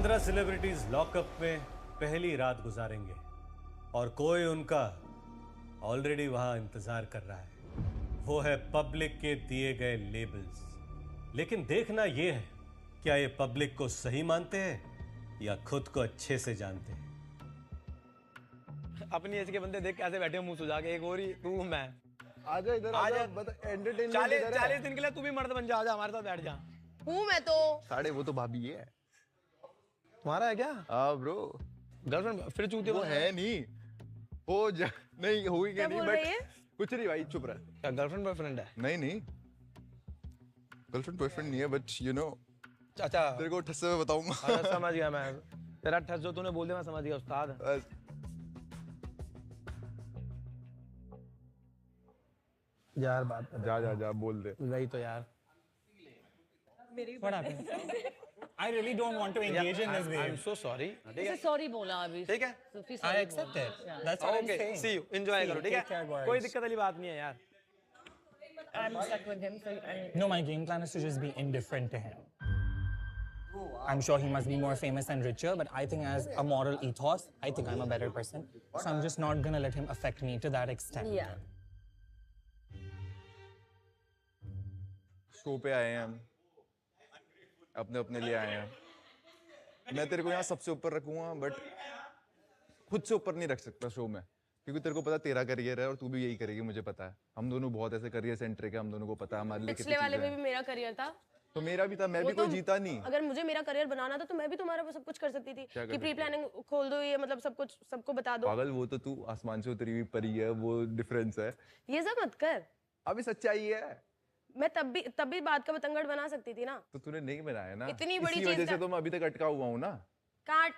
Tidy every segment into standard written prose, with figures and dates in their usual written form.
15 celebrities lockup में पहली रात गुजारेंगे और कोई उनका ऑलरेडी वहां इंतजार कर रहा है। वो है पब्लिक के दिए गए लेबल्स। लेकिन देखना यह है, क्या ये पब्लिक को सही मानते हैं या खुद को अच्छे से जानते हैं। अपनी एज के बंदे देख कैसे बैठे हो मुंह सुजा के, एक और ही तू मैं। आजा इधर, आजा एंटरटेनमेंट। 40 दिन के लिए तू भी मर्द बन जा, आजा हमारे साथ बैठ जा। हूँ मैं तो। साढ़े वो तो भाभी है। तुम्हारा है क्या? हाँ ब्रो, गर्लफ्रेंड फिर चूते वो है नहीं, वो नहीं हुई क्या नहीं, बट कुछ नहीं भाई, चुप रह। क्या गर्लफ्रेंड बॉयफ्रेंड है? नहीं नहीं, गर्लफ्रेंड बॉयफ्रेंड नहीं है, बट यू नो। अच्छा तेरे को ठस से बताऊंगा। अच्छा समझ गया मैं, तेरा ठस जो तूने बोल दिया मैं समझ गया उस्ताद। यार बात जा जा जा बोल दे। वही तो यार। What happened? I really don't want to engage in this way. I'm so sorry. ठीक है? सॉरी बोला अभी। ठीक है? I accept it. That's what I'm Okay, saying. see you. Enjoy करो, ठीक Take care, है? guys. कोई दिक्कत वाली बात नहीं है यार। I'm stuck with him, so No, my game plan is to just be indifferent to him. I'm sure he must be more famous and richer, but I think as a moral ethos, I think I'm a better person. So I'm just not gonna let him affect me to that extent. yeah. Show पे आए हैं हम, अपने अपने लिए आए हैं। मैं तेरे को यहाँ सबसे ऊपर रखूंगा, बट खुद से ऊपर नहीं रख सकता शो में, क्योंकि तेरे को पता तेरा करियर है और तू भी यही करेगी, मुझे पता है। हम दोनों बहुत ऐसे करियर सेंट्रिक है, हम दोनों को पता है हमारे लिए पिछले वाले में भी मेरा करियर था। तो मेरा भी था, मैं भी कोई जीता नहीं। अगर मुझे मेरा करियर बनाना था तो मैं भी तुम्हारा सब कुछ कर सकती थी कि प्री प्लानिंग खोल दो, ये मतलब सब कुछ सबको बता दो। पागल, वो तो तू आसमान से उतरी हुई परी है, वो डिफरेंस है। ये सब मत कर। अभी सच्चाई है। मैं तब भी बात का बतंगड़ बना सकती थी ना। तो तूने नहीं बनाया ना, इतनी बड़ी इसी चीज वजह से तो मैं अभी तक अटका हुआ हूँ ना। काट।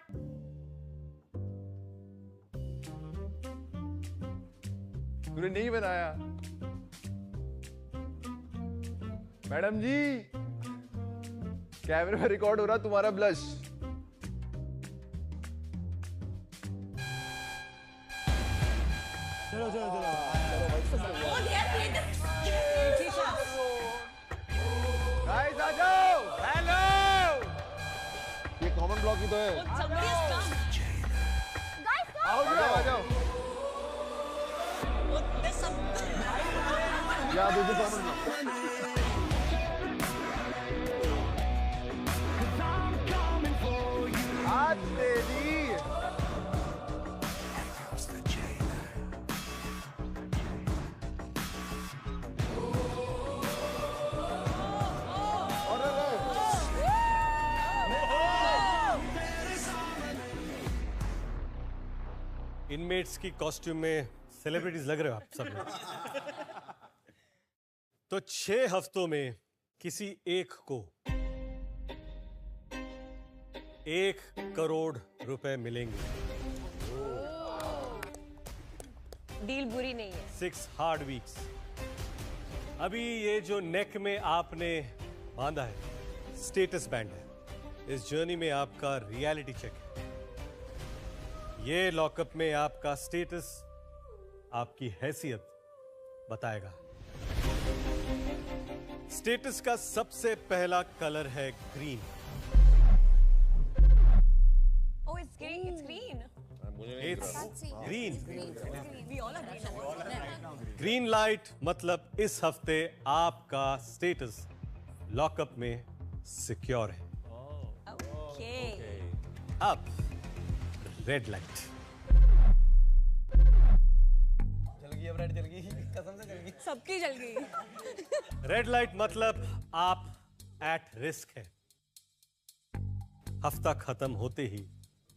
तूने नहीं बनाया। मैडम जी, कैमरे में रिकॉर्ड हो रहा तुम्हारा ब्लश। चलो चलो चलो। गाइस आ जाओ। हेलो। ये कॉमन ब्लॉक ही तो है। आओ जाओ, आ जाओ। या दूसरी कॉमन ब्लॉक। आज तेरी इनमेट्स की कॉस्ट्यूम में सेलिब्रिटीज लग रहे हो आप सब लोग। तो 6 हफ्तों में किसी एक को 1 करोड़ रुपए मिलेंगे। डील बुरी नहीं है। 6 हार्ड वीक्स। अभी ये जो नेक में आपने बांधा है स्टेटस बैंड है। इस जर्नी में आपका रियलिटी चेक है। ये लॉकअप में आपका स्टेटस, आपकी हैसियत बताएगा। स्टेटस का सबसे पहला कलर है green. Oh, it's green. It's green. It's green. Green light मतलब इस हफ्ते आपका स्टेटस लॉकअप में सिक्योर है। Okay. अब रेड लाइट। चल गई अब, रेड चल गई, कसम से चल गई। सबकी जल गई। रेड लाइट मतलब आप एट रिस्क है। हफ्ता खत्म होते ही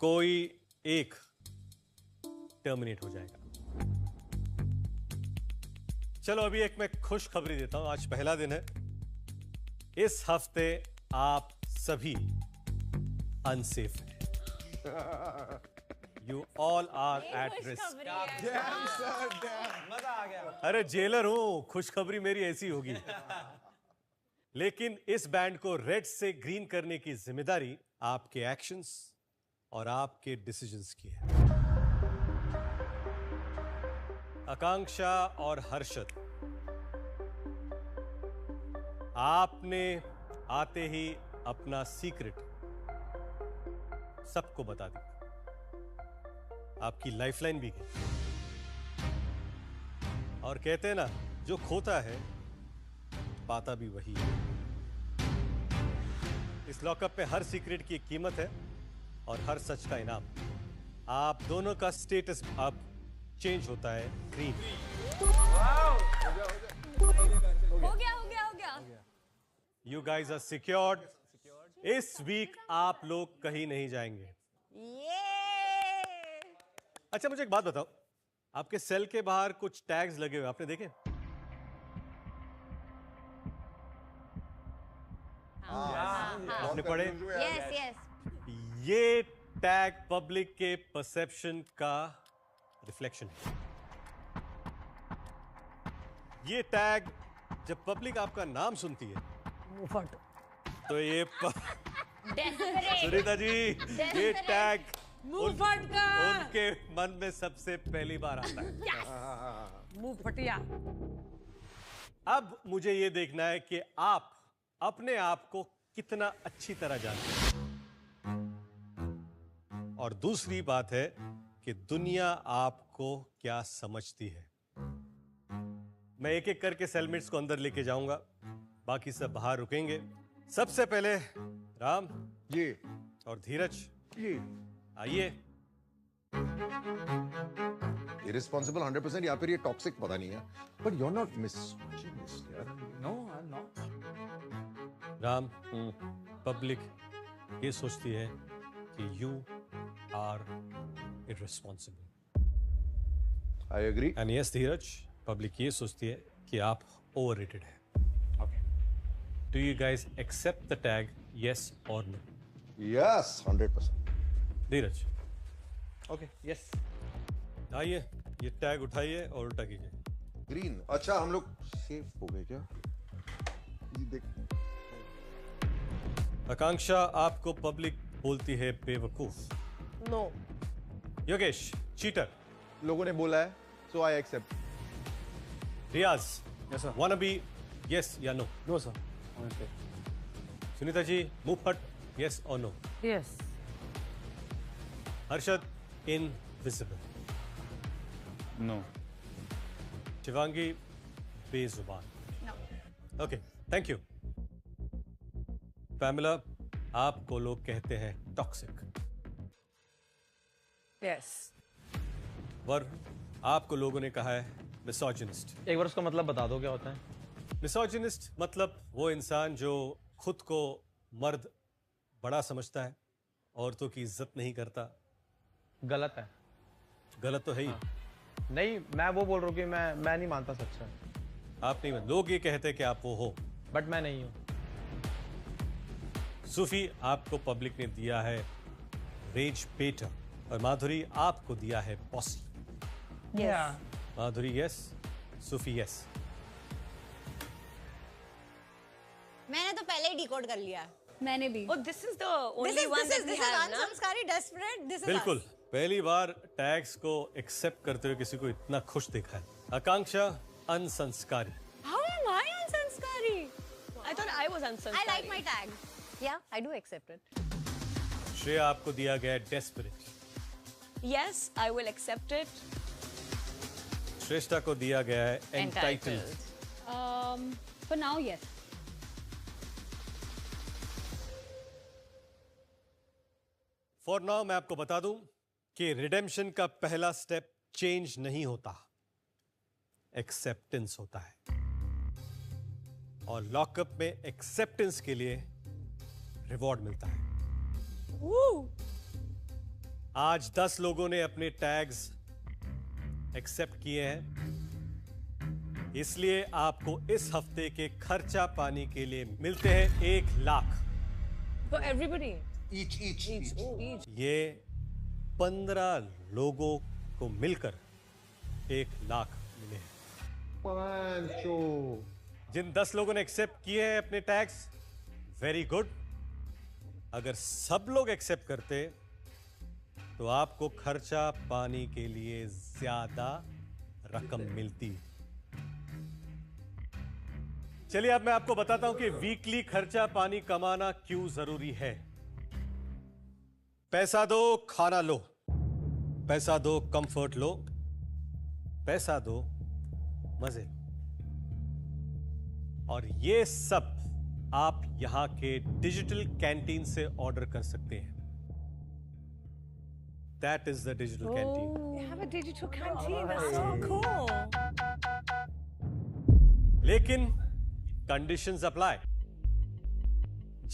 कोई एक टर्मिनेट हो जाएगा। चलो अभी एक मैं खुश खबरी देता हूं। आज पहला दिन है। इस हफ्ते आप सभी अनसेफ हैं। You all are at risk. मजा आ गया। अरे जेलर हूं, खुशखबरी मेरी ऐसी होगी। लेकिन इस बैंड को रेड से ग्रीन करने की जिम्मेदारी आपके एक्शंस और आपके डिसीजंस की है। आकांक्षा और हर्षद, आपने आते ही अपना सीक्रेट सबको बता दी। आपकी लाइफलाइन भी गई। और कहते हैं ना, जो खोता है पाता भी वही है। इस लॉकअप पे हर सीक्रेट की एक कीमत है और हर सच का इनाम। आप दोनों का स्टेटस अब चेंज होता है ग्रीन। हो गया। You guys are secured. इस वीक आप लोग कहीं नहीं जाएंगे। अच्छा, मुझे एक बात बताओ, आपके सेल के बाहर कुछ टैग्स लगे हुए, आपने देखे? आपने पढ़े? यस। ये टैग पब्लिक के परसेप्शन का रिफ्लेक्शन है। ये टैग जब पब्लिक आपका नाम सुनती है तो ये सुनीता जी, ये टैग उनके मन में सबसे पहली बार आता है। मुंह फटिया। अब मुझे ये देखना है कि आप अपने आप को कितना अच्छी तरह जानते हैं। और दूसरी बात है कि दुनिया आपको क्या समझती है। मैं एक एक करके सेलमेट्स को अंदर लेके जाऊंगा, बाकी सब बाहर रुकेंगे। सबसे पहले राम जी और धीरज जी आइए। इररिस्पांसिबल 100% या फिर ये टॉक्सिक पता नहीं है, बट यू आर नॉट मिसजीनियस यार। No, I'm not. Ram, public ये सोचती है कि you are irresponsible. I agree. And yes Dheeraj, public ये सोचती है कि आप ओवररेटेड हैं। Do you guys accept the tag yes और नो? यस 100%। Dheeraj okay, yes. आइए, ये टैग उठाइए और उल्टा कीजिए। ग्रीन। अच्छा, हम लोग सेफ हो गए क्या? ये देख। आकांक्षा, आपको पब्लिक बोलती है बेवकूफ। नो। योगेश, चीटर। लोगों ने बोला है, so I accept. Riyaz, Yes, sir. wanna be yes या no? No sir, honestly. Sunita ji, मुफट yes और no? Yes. Harshad, invisible. No. Shivangi, बेजुबान। Okay, thank you. पैमिला, आपको लोग कहते हैं टॉक्सिक। यस। वरुण, आपको लोगों ने कहा है मिसोजिनिस्ट। एक बार उसका मतलब बता दो क्या होता है? मिसोजिनिस्ट मतलब वो इंसान जो खुद को मर्द बड़ा समझता है, औरतों की इज्जत नहीं करता। गलत है। गलत तो है ही। नहीं, मैं वो बोल रहा हूँ कि मैं नहीं मानता सच है, आप नहीं, लोग ये कहते हैं कि आप वो हो। बट मैं नहीं हूँ। सूफी, आपको पब्लिक ने दिया है रेज पेटर और माधुरी आपको दिया है बॉसी। Yeah. माधुरी यस, सूफी यस। मैंने तो पहले ही डिकोड कर लिया है। मैंने भी। Oh, this is the only one that we this is have, ना? unsंस्कारी, desperate. This is बिल्कुल, us. पहली बार टैग्स को एक्सेप्ट करते हुए किसी को इतना खुश देखा है। आकांक्षा, अनसंस्कारी। How am I unsंस्कारी? I thought I was unsंस्कारी. I like my tag. Yeah, I do accept it. Shreya, आपको दिया गया है desperate. Yes, I will accept it. श्रेष्ठा को दिया गया है entitled. For now, yes. For now मैं आपको बता दूं कि रिडेम्पशन का पहला स्टेप चेंज नहीं होता, एक्सेप्टेंस होता है। और लॉकअप में एक्सेप्टेंस के लिए रिवॉर्ड मिलता है। आज 10 लोगों ने अपने टैग्स एक्सेप्ट किए हैं, इसलिए आपको इस हफ्ते के खर्चा पानी के लिए मिलते हैं 1 लाख। For everybody. Each. ये 15 लोगों को मिलकर 1 लाख मिले हैं। पांचो। जिन 10 लोगों ने एक्सेप्ट किए हैं अपने टैक्स, वेरी गुड। अगर सब लोग एक्सेप्ट करते तो आपको खर्चा पानी के लिए ज्यादा रकम मिलती। चलिए अब मैं आपको बताता हूं कि वीकली खर्चा पानी कमाना क्यों जरूरी है। पैसा दो खाना लो, पैसा दो कंफर्ट लो, पैसा दो मजे लो, और ये सब आप यहां के डिजिटल कैंटीन से ऑर्डर कर सकते हैं। That is the digital canteen. They have a digital canteen. That's so cool. लेकिन कंडीशंस अप्लाई।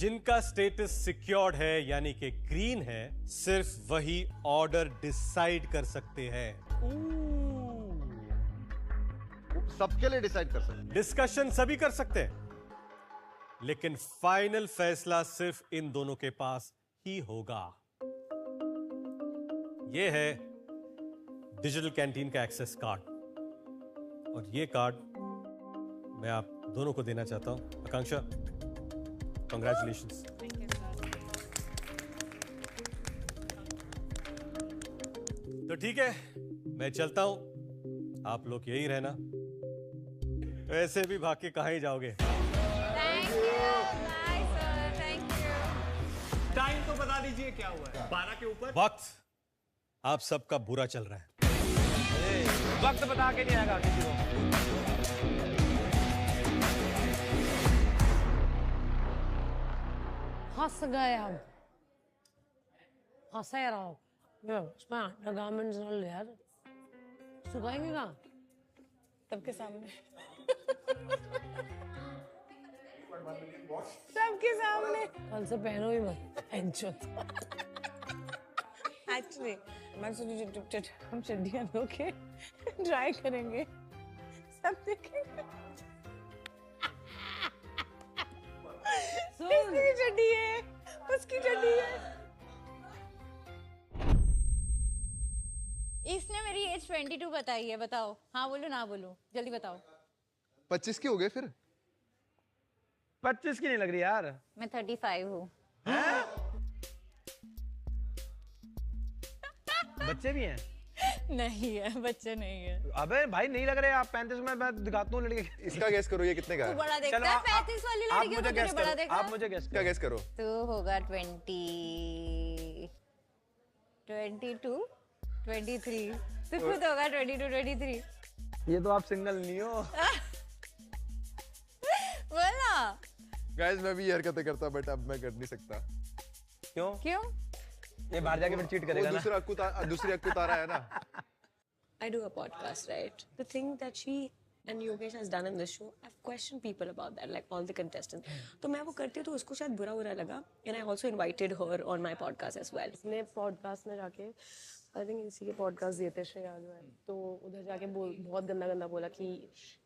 जिनका स्टेटस सिक्योर्ड है यानी कि ग्रीन है, सिर्फ वही ऑर्डर डिसाइड कर सकते हैं। सबके लिए डिसाइड कर सकते हैं। डिस्कशन सभी कर सकते हैं, लेकिन फाइनल फैसला सिर्फ इन दोनों के पास ही होगा। यह है डिजिटल कैंटीन का एक्सेस कार्ड, और ये कार्ड मैं आप दोनों को देना चाहता हूं। आकांक्षा, कांग्रेचुलेशंस। तो ठीक है, मैं चलता हूं, आप लोग यही रहना, वैसे भी भाग के कहां ही जाओगे। Thank you, bye sir, thank you. Time तो बता दीजिए क्या हुआ है? 12 के ऊपर। वक्त आप सबका बुरा चल रहा है। वक्त बता के नहीं आएगा किसी को। हंस गए हम, हंसे रहो। ये उसमें अंडरगारमेंट्स डाल यार, सुखाएंगे कहाँ? सबके सामने सबके सामने कल से पहनो ही मत, एंचोत। एक्चुअली मैं सोची हम चड्डियाँ धो के ट्राई करेंगे, सब देखेंगे। इसकी चड्डी है, उसकी चड्डी है। इसने मेरी एज 22 बताई है, बताओ हाँ बोलो ना बोलो, जल्दी बताओ। 25 के हो गए फिर? 25 की नहीं लग रही यार। मैं 35 हूँ। बच्चे भी हैं? नहीं है, बच्चे नहीं है। अबे भाई नहीं लग रहे आप। 35 में मैं दिखाता हूँ लड़के। इसका गैस करो, ये कितने का तू है? बड़ा देखता है, 35 वाली लड़की को तूने बड़ा देखा? आप मुझे गैस क्या गैस करो? तू होगा 20, 22, 23। तू खुद होगा 22, 23। ये तो आप सिंगल नहीं हो। बोला। गाइस मैं भी ये हरकतें करता, बट अब मैं कर नहीं सकता। क्यों? क्यों? ये बाहर जाके फिर चीट करेगा ना। दूसरी अक्कू तारा है ना। I do a podcast, right? The thing that she and Yogesh has done in this show, I've questioned people about that, like all the contestants. तो मैं वो करती हूँ तो उसको शायद बुरा लगा, and I also invited her on my podcast as well. उसने podcast में जाके, I think इसी के podcast दिए थे श्रेया जो है, तो उधर जाके बहुत गंदा बोला कि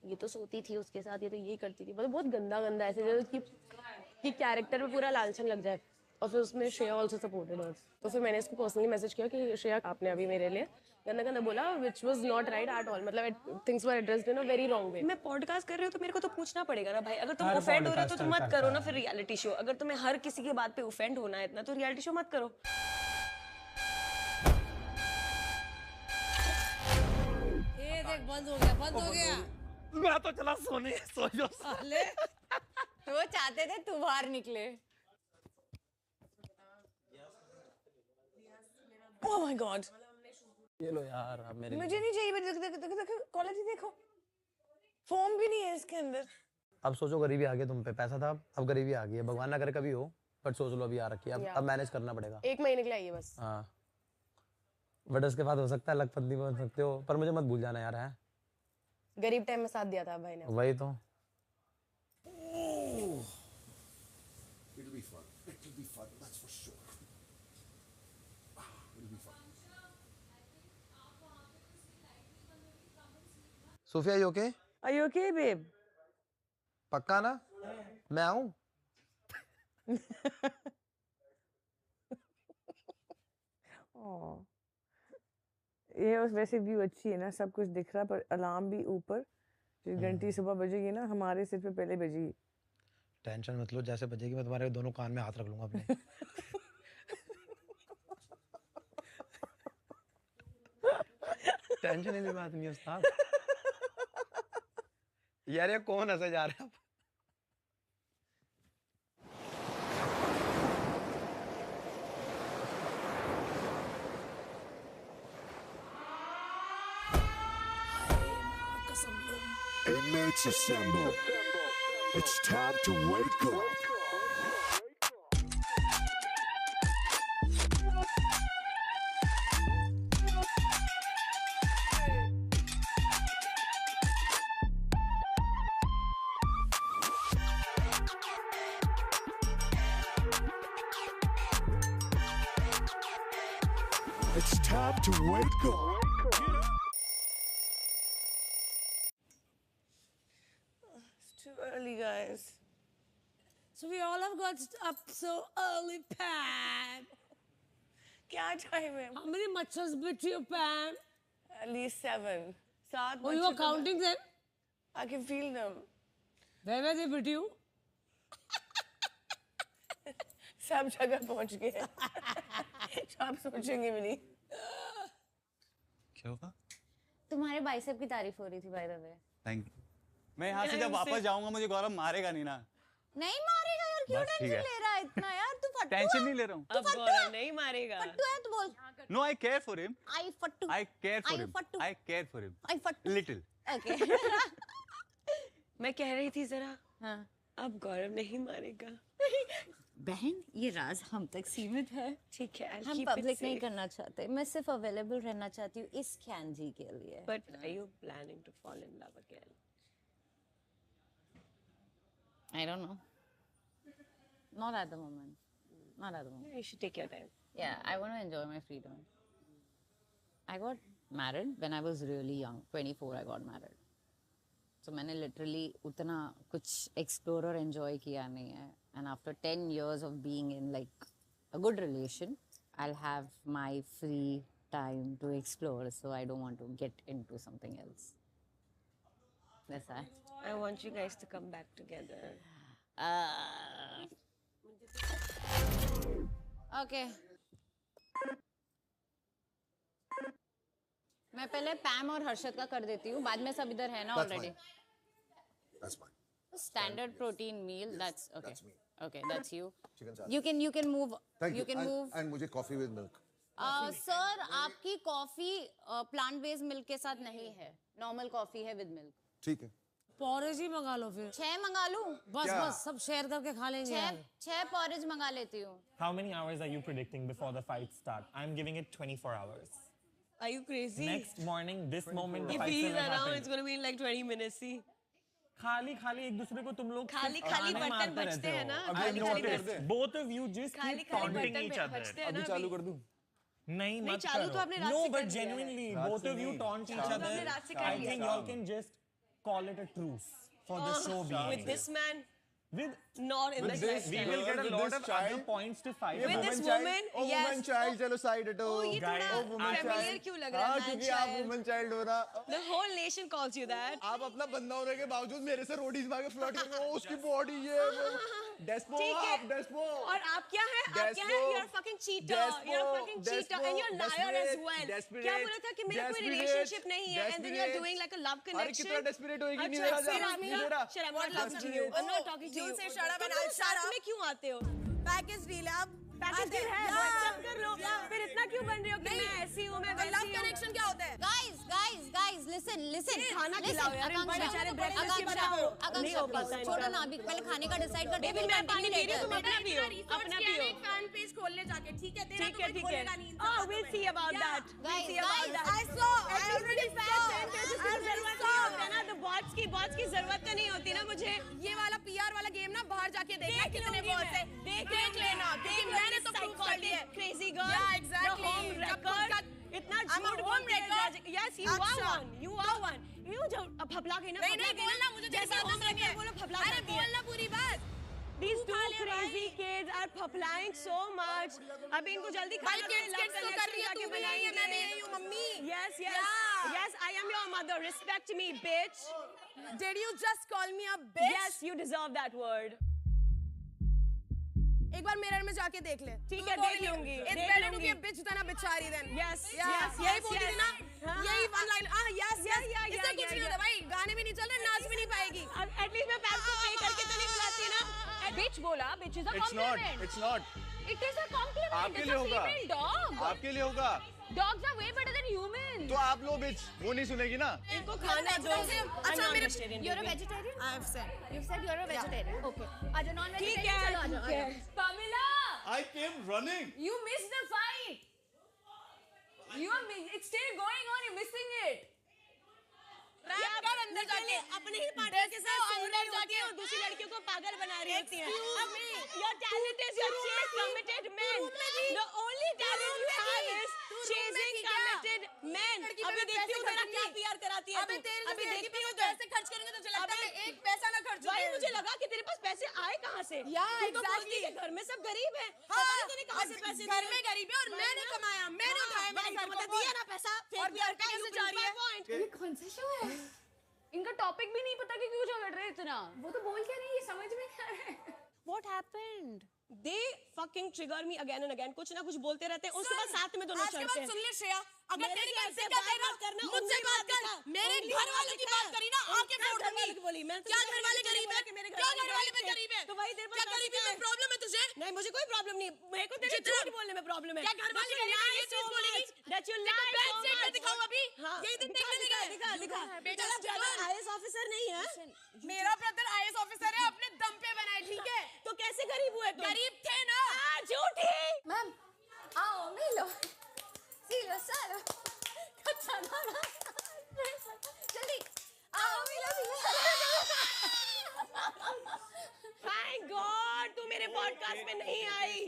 ये तो सोती थी उसके साथ, ये तो ये करती थी, मतलब बहुत गंदा ऐसे जो कि कैरेक्टर में पूरा लालचन लग जाए। और फिर उसमें श्रेया ऑल्सो सपोर्टेड अस। तो फिर मैंने इसको पर्सनली मैसेज किया कि श्रेया आपने अभी मेरे लिए गंदा बोला, which was not right at all, मतलब things were addressed in a very wrong way. मैं पॉडकास्ट कर रही हूँ तो मेरे को तो पूछना पड़ेगा ना भाई, अगर तुम ऑफेंड हो रहे हो तो तुम मत करो ना फिर रियलिटी शो। अगर तुम्हें हर किसी की बात पे ऑफेंड होना है इतना, तो रियलिटी शो मत करो। ये देख बंद हो गया। मैं तो चला सोने, सो जाओ साले। वो चाहते थे तू बाहर निकले। Oh my God! ये लो यार आप मेरे। मुझे नहीं चाहिए, देखो क्वालिटी देखो, फोम भी नहीं है इसके अंदर। अब सोचो गरीबी आ गई तुम पे, पैसा था अब गरीबी आ गई है। भगवान ना करे कभी हो, बट सोच लो अभी आ रखी है, अब मैनेज करना पड़ेगा। 1 महीने के लिए आइए बस। हाँ, बट उसके बाद हो सकता है लखपति बन सकते हो, पर मुझे मत भूल जाना यार। है गरीब टाइम में साथ दिया था भाई ने। वही तो। It'll be fun. It'll be fun. That's for sure. It'll be fun. Sophia you okay? Are you okay, babe? पक्का ना? मैं आऊं? ये वैसे व्यू अच्छी है ना, सब कुछ दिख रहा, पर अलार्म भी ऊपर। जो घंटी सुबह बजेगी ना, हमारे सिर पे पहले बजेगी। टेंशन मत लो, जैसे बजेगी मैं तुम्हारे दोनों कान में हाथ रख लूंगा अपने। टेंशन ही बात नहीं उस्ताद। यार ये कौन हंसा जा रहा है? Inmates assemble. It's time to wake up. It's time to wake up. It's too early, guys. So we all have got up so early, Pam. क्या time है? How many machars bit you, Pam? At least 7. 7. Oh, you are counting them? I can feel them. Where were they bit you? सब जगह पहुंच गए। आप सोचेंगे भी नहीं। क्या हुआ? तुम्हारे बाइसेप की तारीफ हो रही थी by the way. Thank you. मैं यहाँ से जब वापस जाऊंगा मुझे गौरव मारेगा नहीं ना? नहीं मारेगा यार, क्यों टेंशन ले रहा है इतना यार? तू फट्टू टेंशन नहीं ले रहा हूँ। अब गौरव नहीं मारेगा। फट्टू है तो बोल। No, I care for him. I फट्टू। I care for I him. फट्टू। I care for him. I फट्टू। Little. Okay. मैं कह रही थी जरा, हाँ। अब गौरव नहीं मारेगा। बहन ये राज हम तक सीमित है। ठीक है, हम पब्लिक नहीं करना चाहते। मैं सिर्फ अवेलेबल रहना चाहती हूँ इस कैन जी के लिए। But are you planning to fall in love again? I don't know. Not at the moment. Not at the moment. You should take your time. Yeah, I want to enjoy my freedom. I got married when I was really young. 24 I got married. So मैंने literally उतना कुछ explore और enjoy किया नहीं है. And after 10 years of being in like a good relation, I'll have my free time to explore. So I don't want to get into something else. That's that. I want you guys to come back together. Okay. मैं पहले पैम और हर्षद का कर देती हूँ, बाद में सब इधर है ना already. That's fine. Standard protein meal. That's okay. That's me. Okay, that's you. Chicken salad. You can move. Thank you. You can move. And मुझे coffee with milk. सर आपकी कॉफी प्लांट बेस्ड मिल्क के साथ नहीं है, normal coffee है with milk. ठीक है। Porridge ही मंगा लो फिर। 6 मंगा लूं? बस सब शेयर करके खा लेंगे। 6 पॉरेज मंगा लेती हूँ। How many hours are you predicting before the fight start? I'm giving it 24 hours. Are you crazy? Next morning, this moment, the If fight he's will around, happen. it's going to be in like 20 minutes. See? खाली एक दूसरे को तुम लोग खाली button बजते हैं ना? खाली both of you just keep taunting each other. अभी चालू कर दूं? नहीं मत चालू तो आपने रात No, से but कर दिया है। genuinely, both of you taunt each other. I think y'all can just call it a truce for the show being. With this man, with not in With the this, we will get a lot of other points to fight. With this child, woman, oh yes. woman child, चलो side हटो। Oh, ये थोड़ा Oh, woman familiar child। क्यों लग रहा है? हाँ, Man क्योंकि आप child. woman child हो रहा। The whole nation calls you that. आप अपना बंदा होने के बावजूद मेरे से रोडीज मांगे फ्लर्ट कर रहे हो, उसकी बॉडी ये डेस्पो आप डेस्पो और आप क्या है? आप क्या है? You're a fucking cheater. You're a fucking cheater and you're a liar as well. क्या बोला था कि मेरा कोई relationship नहीं है and then you're doing like a love connection. अरे कितना desperate होएगी अच्छा, नीरज? फिर आप मेरा shut up, I'm not talking to you. I'm not talking to you. You say shut up and I'll shut साथ up. में क्यों आते हो? पैकेज डील है अब। पैकेज डील है, WhatsApp कर लो। फिर इतना क्यों बन रही हो कि मैं ऐसी हूँ, मैं वैसी हूँ? लव कनेक्शन क्या होता है? Guys, listen. खाना खिलाओ यार, इन बेचारे breakfast के बनाओ। नहीं हो पाता इनका। छोड़ो ना, अभी पहले खाने का डिसाइड कर। बेबी मैं पानी पी रही हूँ, तुम अपना पियो, अपना पियो। फैन पेज खोलने जाके, ठीक है? तेरा ठीक तो है, कोई ठीक खोलेगा है। नहीं। Oh, we'll see about that. We'll see about that. I saw. I already saw. जरूरत नहीं होता ना, तो bots की जरूरत तो नहीं होती ना मुझे। ये वाला PR वाला गेम ना बाहर जाके देखना कितने बॉस है। देख लेना, क्योंकि मैंने तो प्रूव कर दिया। Crazy girl. Yeah, exactly. The home record. इतना झूठ बोलते हैं। Yes, you are one. You are one. You जो फपला गई ना। नहीं बोलना मुझे जैसे home record बोलो फपला अरे बोलना पूरी बात। These two crazy kids are फपलाइंग so much. अभी इनको जल्दी खाना किड्स तो कर रही है, तू भी नहीं है, मैं भी यही हूँ mummy. Yes. Yeah. Yes, I am your mother. Respect me, bitch. Did you just call me a bitch? Yes, you deserve that word. एक बार मिरर में जाके देख ले। ठीक है, देख लूंगी। It's better to be a bitch than a बिचारी then. Yes. यही बोली थी ना? यही one line. Yes. इससे कुछ नहीं होता भाई, गाने भी नहीं चल रहे, नाच भी नहीं पाएगी। अब at least मैं पैसे पे करके तो नहीं बुलाती ना। Bitch बोला, bitch is a It's not. compliment. It's not. It is a compliment. आपके It's लिए a होगा। female dog. आपके लिए होगा। Dogs are way better than humans. तो आप लो बिच, वो नहीं सुनेगी ना। इनको खाना दो। अच्छा मेरे you're a vegetarian? I have said. You said you're a vegetarian. Okay. आज non-vegetarian चलो आ जाओ। Pamela, I came running. you missed the fight. It's still going on. You're missing it. Wrap कर अंदर जाके अपने ही पार्टनर के साथ अंदर जाके और दूसरी लड़कियों को पागल बना रही होती है। Your talent is you chase committed men. The only talent you have is chasing committed men. अभी देखती हूँ तेरा क्या PR कराती है तू। अभी देखती हूँ पैसे खर्च करेंगे तो मुझे लगता है एक पैसा ना खर्च भाई मुझे लगा कि तेरे पास पैसे आए कहाँ से? यार तू तो बोलती है घर में सब गरीब है। पता नहीं तूने कहाँ से पैसे घर में गरीब है और मैंने कमाया, मैंने उठाया, मैंने घर को दिया ना पैसा। और PR कैसे जा रही है? ये कौन सा शो है? इनका टॉपिक भी नहीं पता कि क्यों झगड़ रहे हैं इतना। वो तो बोल क्या रही है, समझ में नहीं आ रहा है। What happened? They fucking trigger me again and again. कुछ ना कुछ बोलते रहते हैं। उसके बाद साथ में दोनों चढ़ते हैं। आज के बाद सुन ले श्रेया, अगर तेरी कैसे क्या करना, मुझसे बात कर। मेरे घर वालों की बात करी ना, आके फोड़ दूंगी। बोली मैं क्या घर वाले गरीब है? क्या घर वाले में गरीब है? तो भाई तेरे पास क्या गरीबी में प्रॉब्लम है तुझे? नहीं मुझे कोई प्रॉब्लम नहीं। मेरे को तेरे झूठ बोलने में प्रॉब्लम है। क्या घर वाले ये चीज बोलेगी? That you lie so back side में much. दिखाऊं अभी? हाँ, यही दिन देखने दिखा। बेटा ज्यादा IAS ऑफिसर नहीं है। मेरा ब्रदर IAS ऑफिसर है, अपने दम पे बनाए, ठीक है? तो कैसे गरीब हुए तुम? गरीब थे ना। झूठी। मैम, आओ मिलो, सीलो सालो, कच्चा नाना, जल्दी आओ मिलो। Thank God तू मेरे पॉडकास्ट में नहीं आई।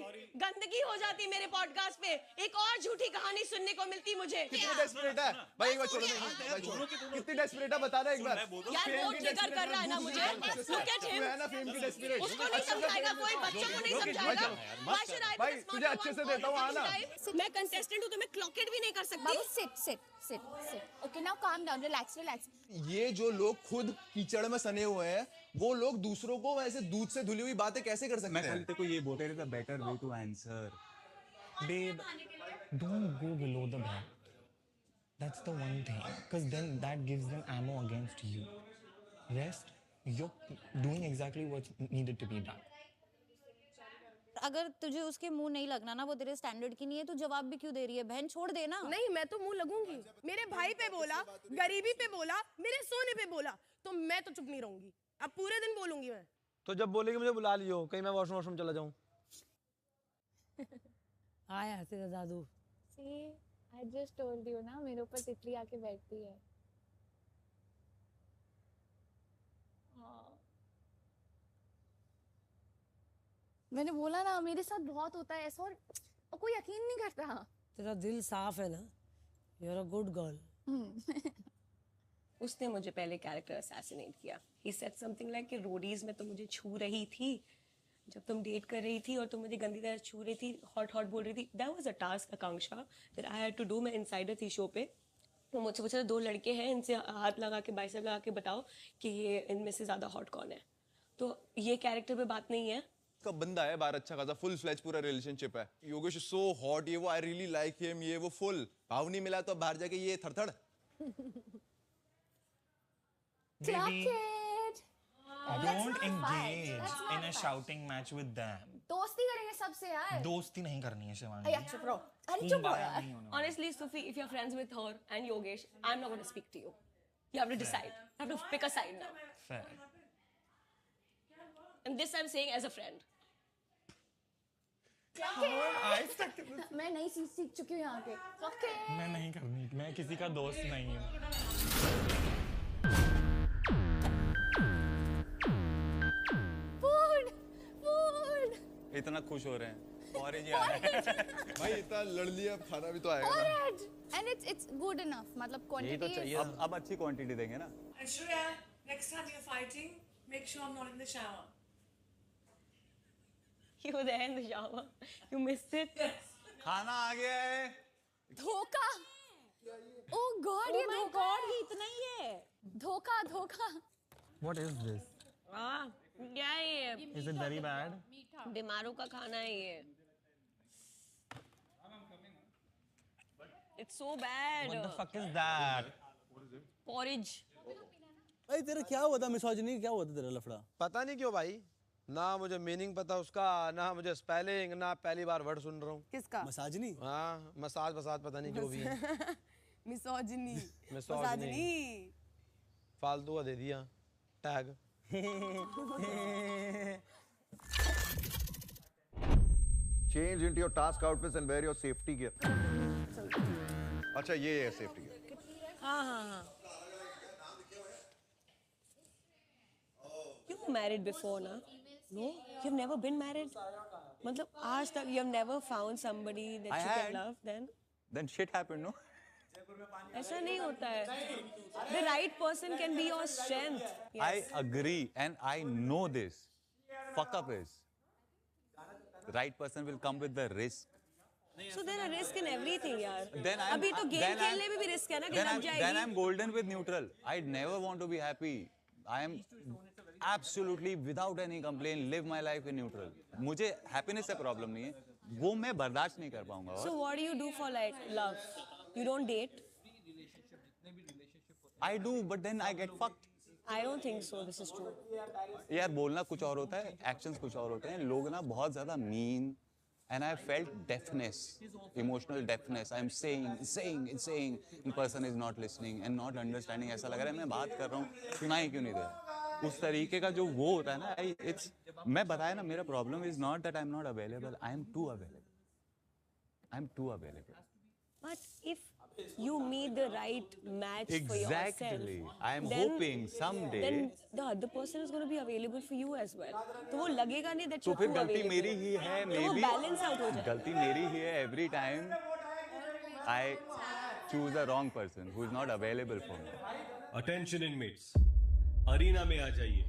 गंदगी हो जाती मेरे पॉडकास्ट पे। एक और झूठी कहानी सुनने को मिलती मुझे। कितनी डेस्परेट है भाई, एक बार छोड़ो भाई, छोड़ो। कितनी डेस्परेट है बता ना एक बार। यार वो ट्रिगर कर रहा है ना मुझे। Look at him. है ना फेम की डेस्परेट। उसको नहीं समझाएगा कोई, बच्चों को नहीं समझाएगा। Why should I be भाई तुझे अच्छे से देता हूँ आना। मैं कंटेस्टेंट हूँ तो मैं क्लॉकेट भी नहीं कर सकती। बाबू sit. Okay, now calm down, relax. ये जो लोग खुद कीचड़ में सने हुए हैं, वो लोग दूसरों को वैसे दूध से धुली हुई बातें कैसे कर सकते हैं? मैं कल को ये बोलते रहे था better way to answer. Babe, don't go below the belt. That's the one thing. Because then that gives them ammo against you. Rest, you're doing exactly what's needed to be done. अगर तुझे उसके मुंह नहीं लगना ना, वो तेरे standard की नहीं है, तो जवाब भी क्यों दे रही है? बहन छोड़ दे ना। नहीं मैं तो मुंह लगूंगी। मेरे भाई पे बोला, गरीबी पे बोला, मेरे सोने पे बोला, तो मैं तो चुप नहीं रहूंगी। अब पूरे दिन बोलूंगी मैं। तो जब बोलेगी मुझे बुला लियो, कहीं मैं वॉशरूम चला जाऊं। आया तेरा दादू। See, I just told you ना, मेरे ऊपर तितली आके बैठती है। मैंने बोला ना, मेरे साथ बहुत होता है ऐसा, और कोई यकीन नहीं करता। तेरा दिल साफ है ना, you're a good girl. उसने मुझे पहले कैरेक्टर असैसिनेट किया। He said something like कि रोडीज में तो मुझे छू रही थी, जब तुम डेट कर रही थी और तुम मुझे गंदी तरह छू रही थी, हॉट बोल रही थी। That was a task, Akanksha, that I had to do। मैं इनसाइडर थी शो पे, तो मुझसे पूछा 2 लड़के हैं, इनसे हाथ लगा के बाइसेप लगा के बताओ कि ये इनमें से ज्यादा हॉट कौन है। तो ये कैरेक्टर पे बात नहीं है। का बंदा है बाहर, अच्छा खासा फुल फ्लैज पूरा रिलेशनशिप है। योगेश इज सो हॉट, ये वो, आई रियली लाइक हिम, ये वो, फुल भाव नहीं मिला तो बाहर जाके ये थरथड़। Baby, Let's don't not engage fight. Let's not in a fight. shouting match with them. दोस्ती करेंगे सबसे यार। दोस्ती नहीं करनी है शिवानी। अरे चुप रहो। अरे चुप रहो यार। Honestly, Sufi, if you're friends with her and Yogesh, I'm not going to speak to you. You have to decide. You have to pick a side now. Fair. And this I'm saying as a friend. मैं नई चीज सीख चुकी हूँ यहाँ पे। Okay. मैं नहीं करनी, मैं किसी का दोस्त नहीं हूँ। Food. इतना खुश हो रहे हैं और ये आ रहा है। भाई इतना लड़ लिया, अब खाना भी तो आएगा ना। Porridge. And it's good enough. मतलब यही quantity तो चाहिए। अब अच्छी क्वांटिटी देंगे ना। Aishwarya, next time you're fighting, make sure I'm not in the shower. You were there in the shower. You missed it. खाना आ गया है। धोखा। Oh God, ये धोखा। ये इतना ही है। धोखा। What is this? क्या है ये? Is it very bad? बीमारों का खाना है ये। It's so bad. What the fuck is that? Porridge. भाई तेरा क्या हुआ था? मिसोजिनी क्या हुआ था तेरा लफड़ा? पता नहीं क्यों भाई, ना मुझे मीनिंग पता उसका, ना मुझे स्पेलिंग, ना पहली बार वर्ड सुन रहा हूँ। किसका? मसाजनी। हाँ, मसाज पता नहीं जो भी है। मिसोजिनी। मिसोजिनी। फालतू का दे दिया tag. Change into your task outfits and wear your safety gear. अच्छा ये है safety gear. हाँ. You were married before, na? No, you've never been married. मतलब आज तक you've never found somebody that I you had. can love. Then shit happened, no? ऐसा नहीं होता है. The right person can be your strength. Yes. I agree, and I know this. Fuck up is. The right person will come with the risk. So there are risk in everything, यार. Then I'm, अभी तो game खेलने में भी risk है ना कि लग जाएगी. Then I'm golden with neutral. I never want to be happy. I am absolutely without any complaint live my life in neutral. मुझे happiness से problem नहीं है. वो मैं बर्दाश्त नहीं कर पाऊंगा. So what do you do for like love? You don't date? I do, but then I get fucked. I don't think so. This is true. यार बोलना कुछ और होता है, actions कुछ और होते हैं. लोग ना बहुत ज़्यादा mean. And I felt deafness, emotional deafness. I'm saying, and person is not listening and not understanding. ऐसा लग रहा है मैं बात कर रहा हूँ, सुनाई क्यों नहीं दे रहा? उस तरीके का जो वो होता है ना, मैं बताया ना, मेरा problem is not that I'm not available. I am too available. I'm too available. But if you meet the right match for yourself, Exactly. I am hoping someday. then the other person is going to be available for you as well. तो वो लगेगा नहीं that तो you're फिर too गलती available. मेरी ही है, तो वो maybe. balance out हो जाए. गलती मेरी ही है. Every time I choose the wrong person who is not available for me. Attention inmates, arena में आ जाइए.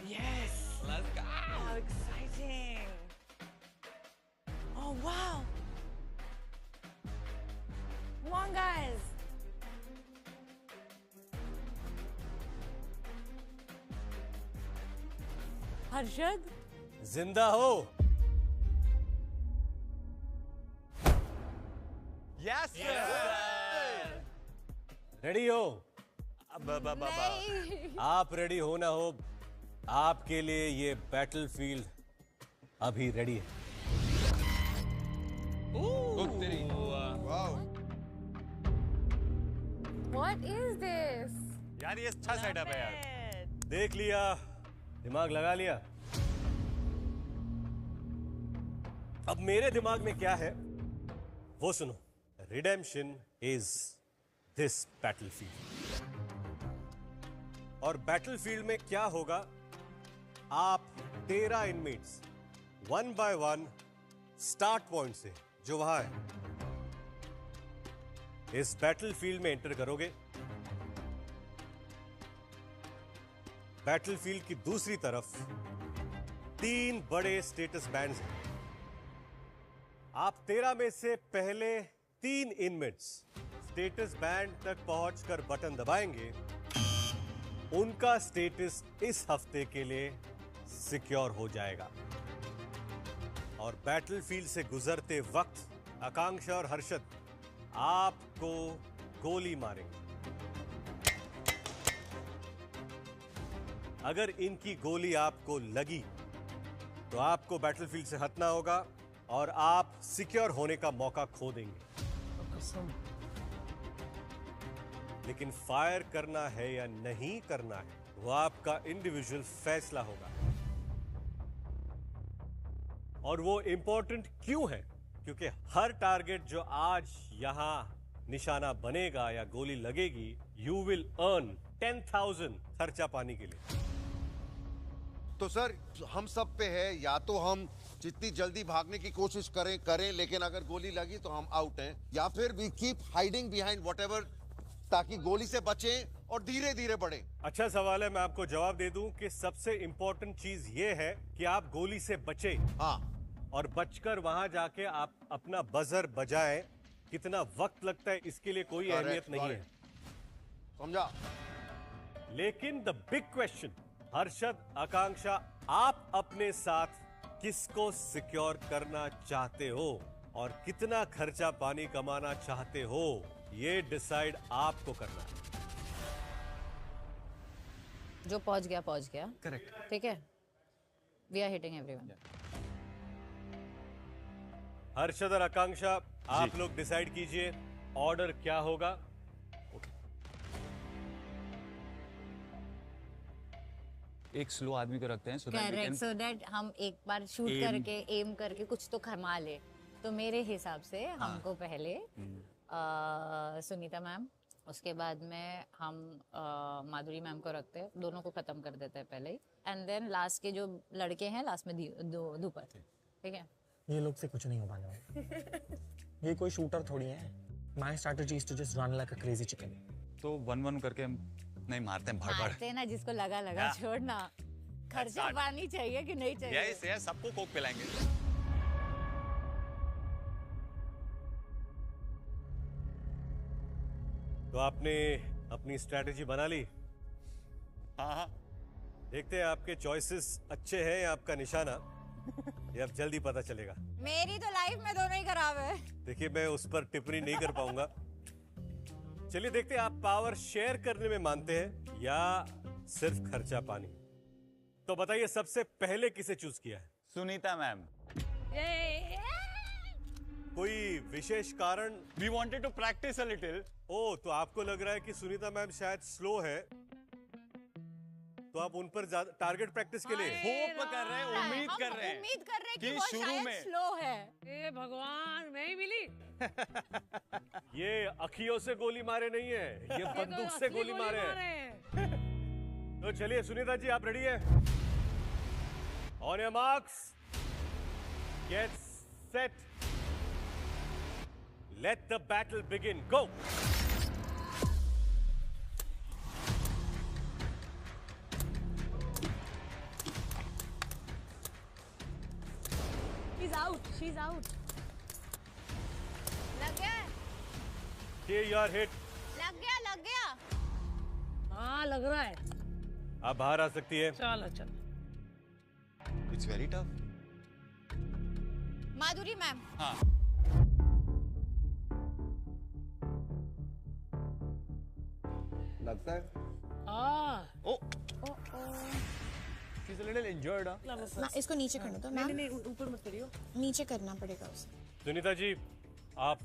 Yes! Let's go! How exciting! Oh, wow! Come on, guys! Harshad? जिंदा हो? Yes, sir! रेडी हो? आप रेडी हो ना हो, आपके लिए ये बैटलफील्ड अभी रेडी है. What is this? यार ये अच्छा सेटअप है यार. देख लिया, दिमाग लगा लिया. अब मेरे दिमाग में क्या है वो सुनो. Redemption is this battlefield. और बैटलफील्ड में क्या होगा, आप 13 इनमेट्स 1 by 1 स्टार्ट पॉइंट से जो वहां है इस बैटलफील्ड में एंटर करोगे. बैटलफील्ड की दूसरी तरफ 3 बड़े स्टेटस बैंड्स हैं. आप 13 में से पहले 3 इनमेट्स स्टेटस बैंड तक पहुंचकर बटन दबाएंगे, उनका स्टेटस इस हफ्ते के लिए सिक्योर हो जाएगा. और बैटलफील्ड से गुजरते वक्त आकांक्षा और हर्षद आपको गोली मारेंगे. अगर इनकी गोली आपको लगी तो आपको बैटलफील्ड से हटना होगा और आप सिक्योर होने का मौका खो देंगे. लेकिन फायर करना है या नहीं करना है वो आपका इंडिविजुअल फैसला होगा. और वो इंपॉर्टेंट क्यों है? क्योंकि हर टारगेट जो आज यहां निशाना बनेगा या गोली लगेगी, यू विल अर्न 10,000 खर्चा पानी के लिए. तो सर हम सब पे है, या तो हम जितनी जल्दी भागने की कोशिश करें लेकिन अगर गोली लगी तो हम आउट हैं, या फिर we keep hiding behind whatever ताकि गोली से बचें और धीरे धीरे बढ़ें. अच्छा सवाल है, मैं आपको जवाब दे दूं कि सबसे इंपॉर्टेंट चीज ये है कि आप गोली से बचें. हाँ. और बचकर वहां जाके आप अपना बजर बजाएं. कितना वक्त लगता है इसके लिए कोई अहमियत नहीं है. समझा? लेकिन द बिग क्वेश्चन, हर्षद, आकांक्षा, आप अपने साथ किसको सिक्योर करना चाहते हो और कितना खर्चा पानी कमाना चाहते हो? ये डिसाइड आपको करना है। जो पहुंच गया करेक्ट। ठीक है, we are hitting everyone. Harshad और आकांक्षा, आप लोग डिसाइड कीजिए ऑर्डर क्या होगा। एक स्लो आदमी को रखते हैं करेक्ट, सो दैट हम एक बार शूट करके एम करके कुछ तो कमा ले। तो मेरे हिसाब से हमको पहले सुनीता मैम, उसके बाद में हम माधुरी मैम को रखते हैं, दोनों को खत्म कर देते हैं पहले ही, एंड देन लास्ट के जो लड़के हैं लास्ट में धूपर। ठीक है, ये लोग से कुछ नहीं हो पाने वाला। ये कोई शूटर थोड़ी है। My strategy is to just run like a crazy chicken. तो 1-1 करके हम नहीं मारते हैं, भाड़ मारते ना, जिसको लगा छोड़ना। खर्चा पानी चाहिए कि नहीं चाहिए? यस, सबको कोक पिलाएंगे। तो आपने अपनी स्ट्रैटेजी बना ली? हाँ। देखते हैं आपके चॉइसेस अच्छे हैं या आपका निशाना, ये अब जल्दी पता चलेगा। मेरी तो लाइफ में दोनों ही खराब है। देखिए, मैं उस पर टिप्पणी नहीं कर पाऊंगा। चलिए देखते हैं आप पावर शेयर करने में मानते हैं या सिर्फ खर्चा पानी। तो बताइए, सबसे पहले किसे चूज किया है? सुनीता मैम। कोई विशेष कारण? We wanted to practice a little. ओ, तो आपको लग रहा है कि सुनीता मैम शायद स्लो है, तो आप उन पर ज्यादा टारगेट प्रैक्टिस के लिए होप कर रहे हैं, उम्मीद कर रहे हैं कि वो शायद स्लो है। ए भगवान, नहीं मिली। ये अखियों से गोली मारे नहीं है, ये बंदूक से गोली मारे हैं। तो चलिए सुनीता जी, आप रेडी है? On your marks, get set, let the battle begin, go. She's out. लग गया? Okay, you are hit. लग गया। हाँ, लग रहा है। आप बाहर आ सकती है। चलो। It's very tough. Madhuri ma'am. हाँ। लगता है। She's a little injured, huh? इसको नीचे करने दो। नहीं, ऊपर मत करियो। नीचे करना पड़ेगा उसे। सुनीता जी, आप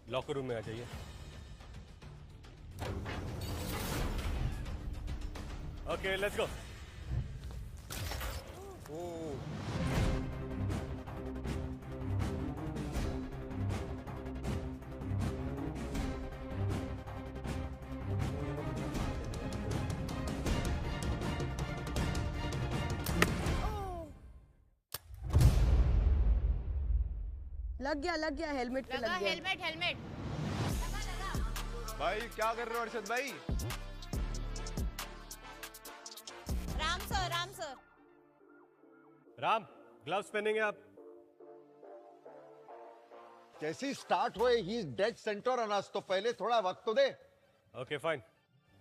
लॉकर रूम में आ जाइए। Okay, let's go. लग गया हेलमेट पे लग गया। हेलमेट। भाई क्या कर रहे हो अर्षद भाई? राम सर। राम, ग्लव्स पहनेंगे आप? जैसे ही स्टार्ट हुए he is dead centre on us, तो पहले थोड़ा वक्त तो दे। ओके फाइन,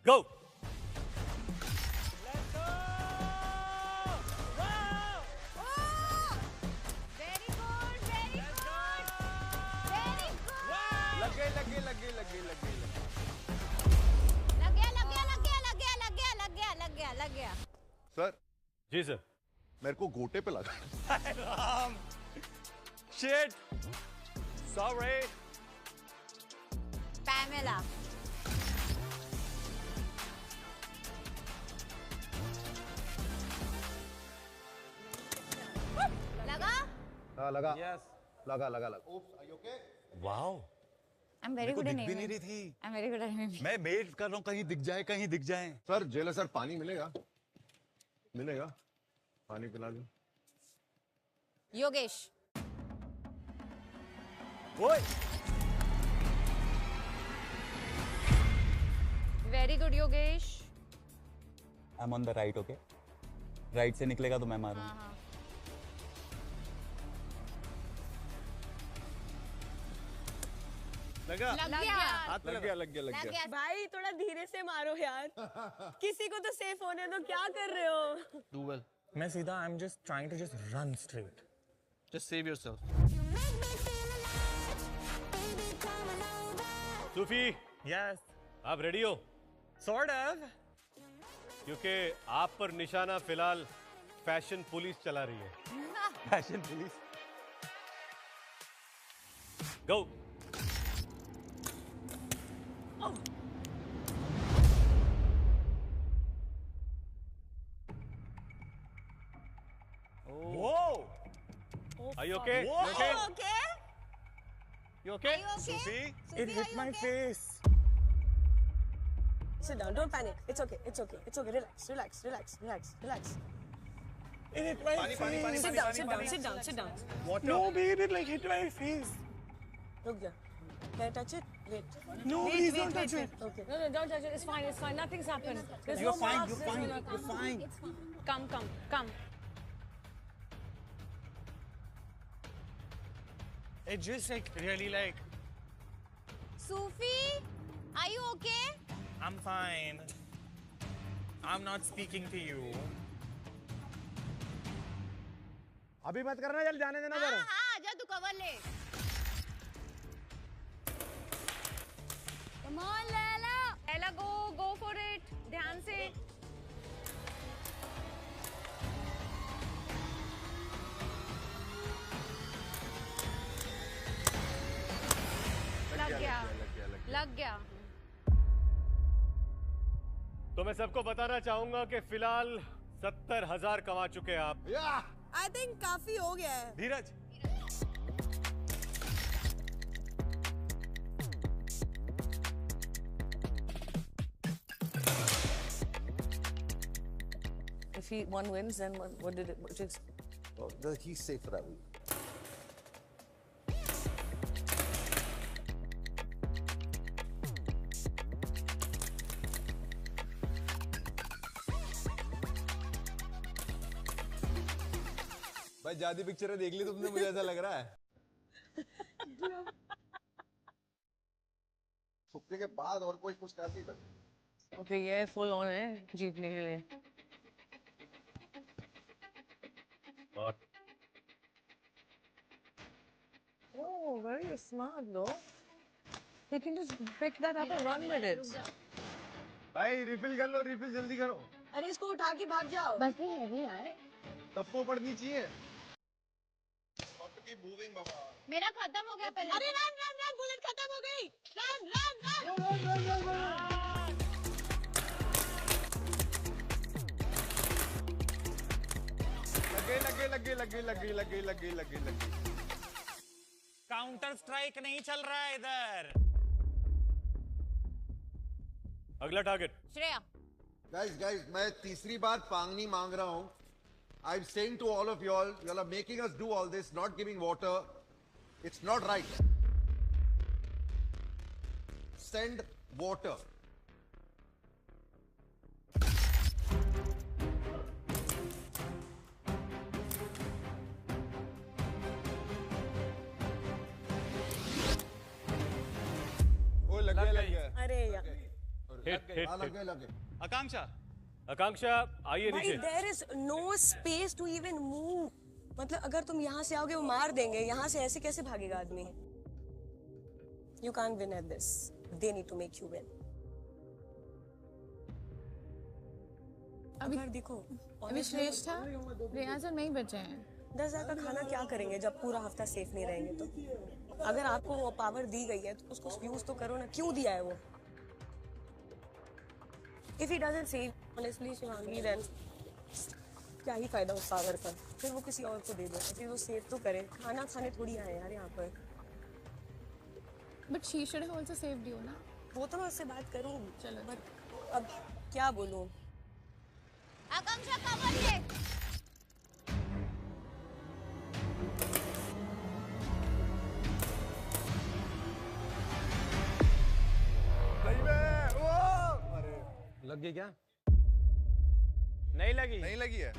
गो। लग गया। सर। जी सर। मेरे को गोटे पे लगा। Ram, shit, sorry. पैमेला। लगा? हाँ लगा। Yes. लगा। Wow, I'm very good in दिख भी नहीं aiming. रही थी। I'm very good at aiming. मैं वेट कर रहा हूँ कहीं दिख जाए। सर जेलर सर, पानी मिलेगा? पानी पिला दो। योगेश। ओए, very good Yogesh. I am on the right, okay? Right से निकलेगा तो मैं मारूंगा। लग गया। भाई थोड़ा धीरे से मारो यार। किसी को तो सेफ होने दो, क्या कर रहे हो? Do well. मैं सीधा I am just trying to just run straight. Just save yourself. Sufi, Yes. आप रेडी हो? Sort of. क्योंकि आप पर निशाना फिलहाल फैशन पुलिस चला रही है। Fashion police. Go. Whoa! Are you okay? Whoa. You okay? Okay? You okay? Sophie, it hit my face. Sit down. Don't panic. It's okay. It's okay. It's okay. Relax. Relax. Relax. Relax. Relax. It hit my face. Sit down. Sit down. Sit down. Sit down. Water. No, babe, it like hit my face. Look there. Can I touch it? Wait. No, wait, please wait, don't wait, touch it. wait. Okay. No, no, don't touch it. It's fine. It's fine. Nothing's happened. There's You're no fine. marks. You're There's fine. no- You're fine. Come, come, come. It just like really like. Sufi, are you okay? I'm fine. I'm not speaking to you. अभी मत करना, जल्दी जाने देना जरा। हाँ, आजा तू कवर ले। Come on, Laila. Laila, go for it. ध्यान से. लग गया। तो मैं सबको बताना चाहूंगा कि फिलहाल 70,000 कमा चुके हैं आप। आई थिंक काफी हो गया है। धीरज। If one wins, then what did it? Just... Well, he's safe for that week. भाई जादी पिक्चर देख ली तुमने, मुझे ऐसा लग रहा है। छुपने के बाद और कोई कुछ कर नहीं सकता। Okay, ये full on है जीतने के लिए। Oh, very smart though. You can just pick that up and run with it. भाई रिफिल कर लो, रिफिल जल्दी करो। अरे इसको उठा के भाग जाओ। बस ये है यार। सबको पढ़नी चाहिए। मेरा खत्म हो गया पहले। अरे रन बुलेट खत्म हो गई। रन। लगे। काउंटर स्ट्राइक नहीं चल रहा है इधर। अगला टारगेट। श्रेया। Guys, मैं तीसरी बार पांगनी मांग रहा हूँ। I'm saying to all of y'all are making us do all this, not giving water. It's not right. Send water. ओ लग गया। अरे यार। लगे। आकांक्षा आइए भाई नीचे। there is no space to even move. मतलब अगर तुम यहाँ से आओगे वो मार देंगे। यहाँ से ऐसे कैसे भागेगा आदमी? You can't win at this. They need to make you win. अगर देखो अभी श्रेष्ठा रियाज और नहीं बचे हैं। 10,000 का खाना क्या करेंगे जब पूरा हफ्ता सेफ नहीं रहेंगे? तो अगर आपको वो पावर दी गई है तो उसको यूज तो करो ना। क्यों दिया है वो? If he doesn't save, honestly, Shivangi, then क्या ही फायदा उस पावर का? फिर वो किसी और को दे दो, फिर वो सेव तो करे। खाना खाने थोड़ी आए यार यहाँ पर। But she should have also saved you, ना? वो तो मैं उससे बात करूँ। चलो। But अब क्या बोलूँ? आकांक्षा कवर ले। लग गई क्या? नहीं लगी। नहीं लगी है।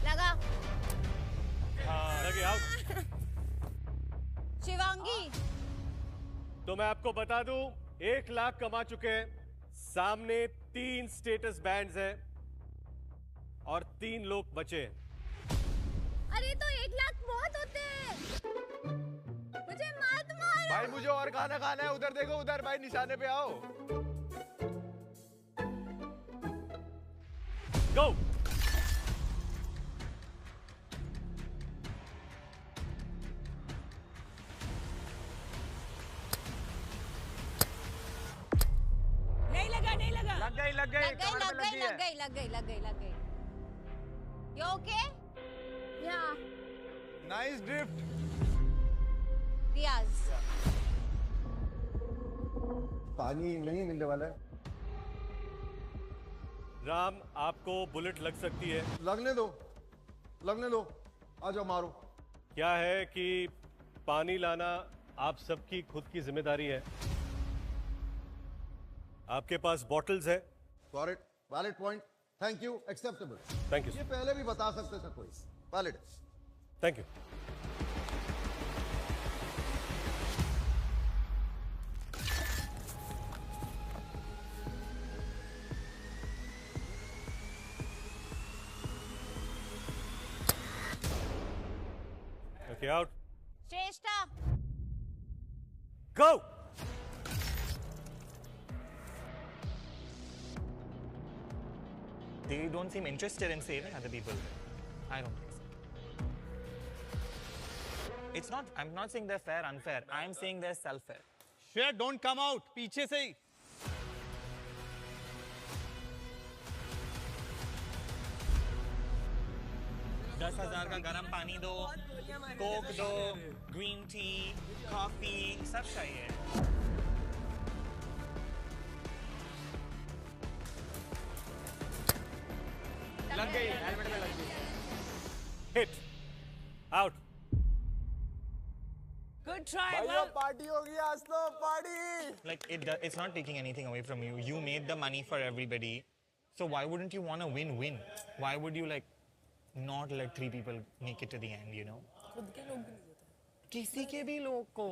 लगा। हाँ लगे आउट। शिवांगी। तो मैं आपको बता दूं 1 लाख कमा चुके हैं। सामने 3 स्टेटस बैंड्स हैं और 3 लोग बचे हैं। मुझे और खाना खाना है। उधर देखो, उधर भाई निशाने पे आओ। गो। नहीं लगा, नहीं लगा। लग गई, लग गई, लग गई। You okay? Yeah. Nice drift. Riaz. पानी नहीं मिलने वाला है। राम, आपको बुलेट लग सकती है। लगने दो, लगने दो। आ जाओ, मारो। क्या है कि पानी लाना आप सबकी खुद की जिम्मेदारी है। आपके पास बॉटल्स है। Got it. Valid point. Thank you. Acceptable. Thank you, ये पहले भी बता सकते थे कोई। Valid. Thank you. Okay, out. Shrestha. Go. They don't seem interested in saving other people. I don't think so. It's not, I'm not saying they're fair, unfair. I'm saying they're self-fair. Shreya, don't come out. पीछे से ही। $10,000 का गर्म पानी दो, Coke दो, green tea, coffee, सब चाहिए। लग गई, हेलमेट में लग गई। Hit. Out. Good try. भाइयों, पार्टी होगी आज तो, party. Like it's not taking anything away from you. You made the money for everybody, so why wouldn't you want to win-win? Why would you like not let 3 people make it to the end? You know. खुद के लोग भी नहीं होते। किसी के भी लोग को.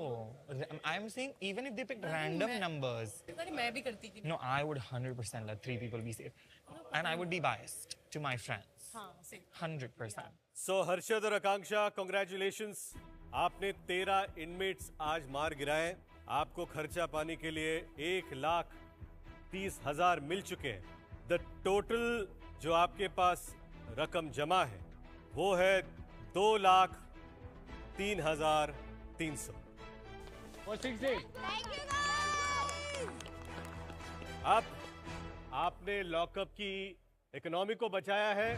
I'm saying even if they picked random numbers. अरे मैं भी करती थी। No, I would 100% let 3 people be safe, and I would be biased to my friends. हाँ, same. 100%. So हर्षद और आकांक्षा, congratulations. आपने 13 इनमेट्स आज मार गिराए। आपको खर्चा पानी के लिए 1,30,000 मिल चुके हैं। द टोटल जो आपके पास रकम जमा है वो है 2,03,300। अब आपने लॉकअप की इकोनॉमी को बचाया है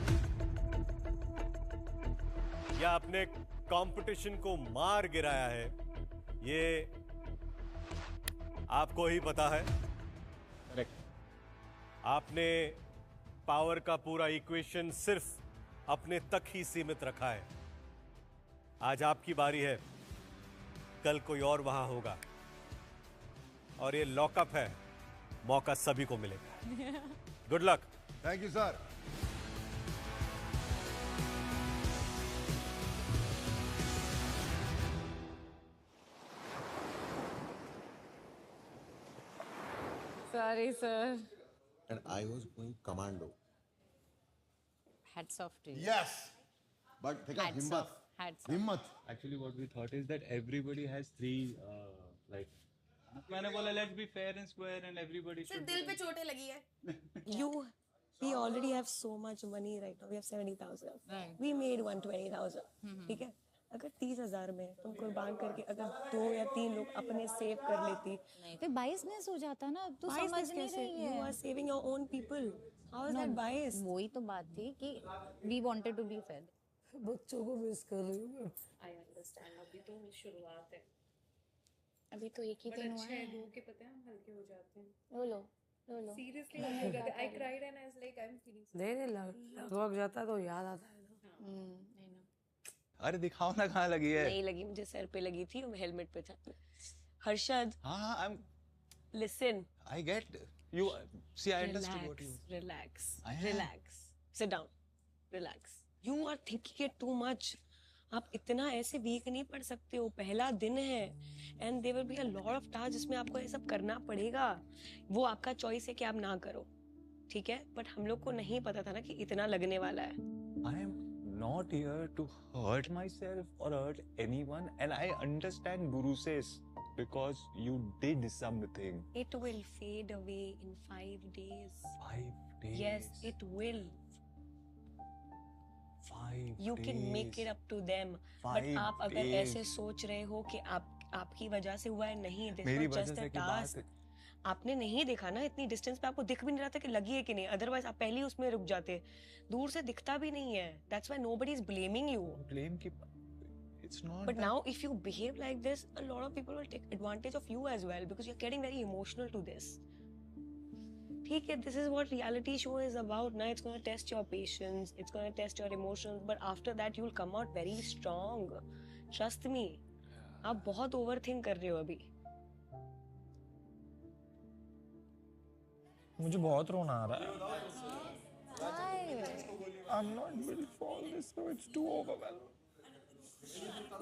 या आपने कंपटीशन को मार गिराया है, ये आपको ही पता है। आपने पावर का पूरा इक्वेशन सिर्फ अपने तक ही सीमित रखा है। आज आपकी बारी है, कल कोई और वहां होगा और ये लॉकअप है, मौका सभी को मिलेगा। Good luck. Thank you sir. Sorry, sir. And I was going commando. Hats off to you. Yes. But take a Hats himmat. off. Hats off. Himmat. Actually, what we thought is that everybody has 3 like. मैंने बोला let's be fair and square and everybody सिर्फ should. दिल पे चोटें लगी है। We already have so much money right now. We have 70,000. Right. We made 120,000. ठीक है? अगर 30,000 में तुम कुर्बान करके अगर 2 या 3 लोग अपने सेव कर लेती, नहीं तो बाइसनेस हो जाता ना। तू समझ नहीं रही है। You are saving your own people. How is that bias? वही तो बात थी कि we wanted to be fair. बच्चों को मिस कर रही हूँ मैं। I understand. अभी तो शुरुआत है। अभी तो एक ही दिन हुआ है। रो के पता है हम हल्के हो जाते हैं। लो। Seriously, I cried and I was like, I'm feeling so. नहीं लग जाता तो याद आता है ना। अरे दिखाओ ना कहाँ लगी है। नहीं लगी, मुझे सर पे लगी थी, मैं हेलमेट पे था। हर्षद। हाँ, I'm. Listen. I get you. See, I understood what you. Relax. I am. Relax. Sit down. Relax. You are thinking it too much. आप इतना ऐसे वीक नहीं पढ़ सकते हो। पहला दिन है and there will be a lot of task जिसमें आपको ये सब करना पड़ेगा। वो आपका चॉइस है कि आप ना करो, ठीक है? बट हम लोग को नहीं पता था ना कि इतना लगने वाला है। I am not here to hurt myself or hurt anyone, and I understand Guru says because you did something. It will fade away in 5 days. 5 days. Yes, it will. 5 You days. can make it up to them. 5 But आप अगर days. ऐसे सोच रहे हो कि आपकी वजह से हुआ है, नहीं, this मेरी was वजह just से a की बात task. आपने नहीं देखा ना, इतनी डिस्टेंस पे आपको दिख भी नहीं रहा था कि लगी है कि नहीं, अदरवाइज आप पहले ही उसमें रुक जाते, दूर से दिखता भी नहीं है. That's why nobody is blaming you. Blame की it's not. But now if you behave like this, a lot of people will take advantage of you as well because you're getting very emotional to this. ठीक है, this is what reality show is about. Now it's going to test your patience, it's going to test your emotions, but after that you'll come out very strong. Trust me. आप बहुत overthink कर रहे हो अभी. मुझे बहुत रोना आ रहा है. I'm not built for all this, so it's too overwhelming.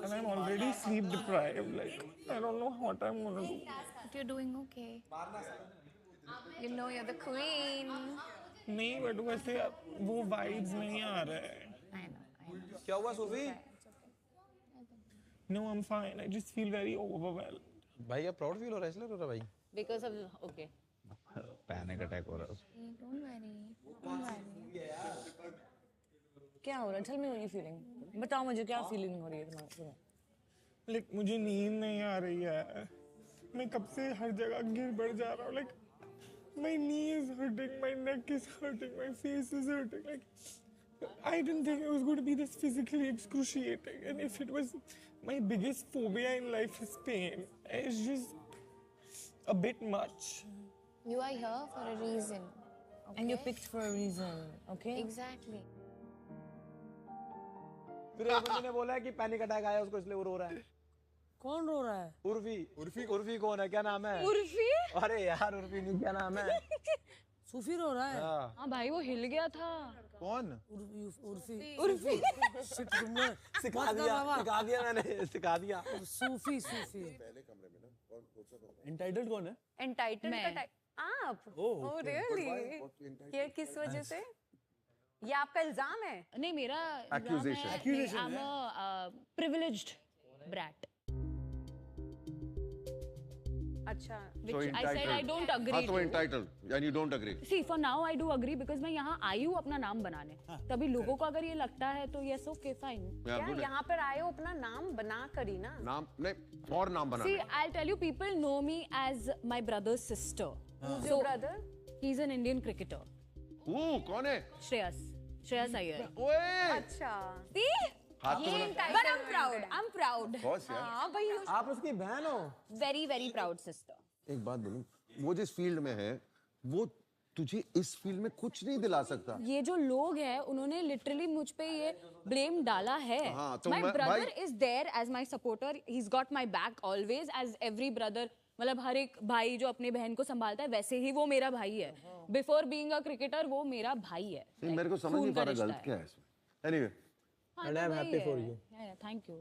And I'm already sleep deprived. Like, I don't know what I'm gonna do. But you're doing okay. You know you're the queen. नहीं, but वैसे वो vibes नहीं आ रहे हैं. I know. क्या हुआ सूफी? No, I'm fine. I just feel very overwhelmed. भाई आप प्राउड फील हो रहा है इसलिए रो रहा भाई? Because of okay. Panic attack हो रहा है. Don't worry. Don't worry. क्या हो रहा है? Tell me what you're feeling. बताओ मुझे क्या फीलिंग हो रही है तुम्हारी? Like, मुझे नींद नहीं आ रही है. मैं कब से हर जगह गिर बढ़ जा रहा हूँ. Like, my knee is hurting, my neck is hurting, my face is hurting. Like, I didn't think it was going to be this physically excruciating. And if it was, my biggest phobia in life is pain. It's just a bit much. You are here for a reason. Okay? And you're picked for a reason, okay? Exactly. फिर एक बंदे ने बोला है कि panic attack आया उसको इसलिए वो रो रहा है. कौन रो रहा है? उर्फी कौन है? क्या नाम है? उर्फी? अरे यार उर्फी नहीं, क्या नाम है? सूफी रो रहा है? हाँ भाई वो हिल गया था. कौन? उर्फी. Shit, तुमने सिखा दिया मैंने, सिखा दिया. सूफी. पहले कमरे में ना कौन सा एंटाइटल्ड कौन है? एंटाइटल्ड का आप? Oh really? ये किस वजह से? ये आपका इल्जाम है? नहीं मेरा Accusation. I'm a privileged brat. अच्छा. Which I said I don't agree. हाँ तो entitled and you don't agree. See, for now I do agree because मैं यहाँ आई हूँ अपना नाम बनाने. तभी लोगों को अगर ये लगता है तो yes, okay, fine. क्या यहाँ पर आए हो अपना नाम बना कर ही ना? नाम नहीं और नाम बना. See, I'll tell you, people know me as my brother's sister. Who's your brother? He's an Indian cricketer. कौन है? Shreyas Iyer. ओए. अच्छा. See? But I'm proud. हाँ भाई. आप उसकी बहन हो? Very, very proud sister. एक बात बोलूं, वो जिस फील्ड में है वो तुझे इस फील्ड में कुछ नहीं दिला सकता. ये जो लोग हैं उन्होंने लिटरली मुझ पे ये ब्लेम डाला है. हाँ, तो my brother is there as my supporter. He's got my back always as every brother. मतलब हर एक भाई जो अपने बहन को संभालता है वैसे ही वो मेरा भाई है. Before being a cricketer वो मेरा भाई है. मेरे को समझ नहीं पा रहा गलत क्या है इसमें. Anyway. And I'm happy for you. Yeah, thank you.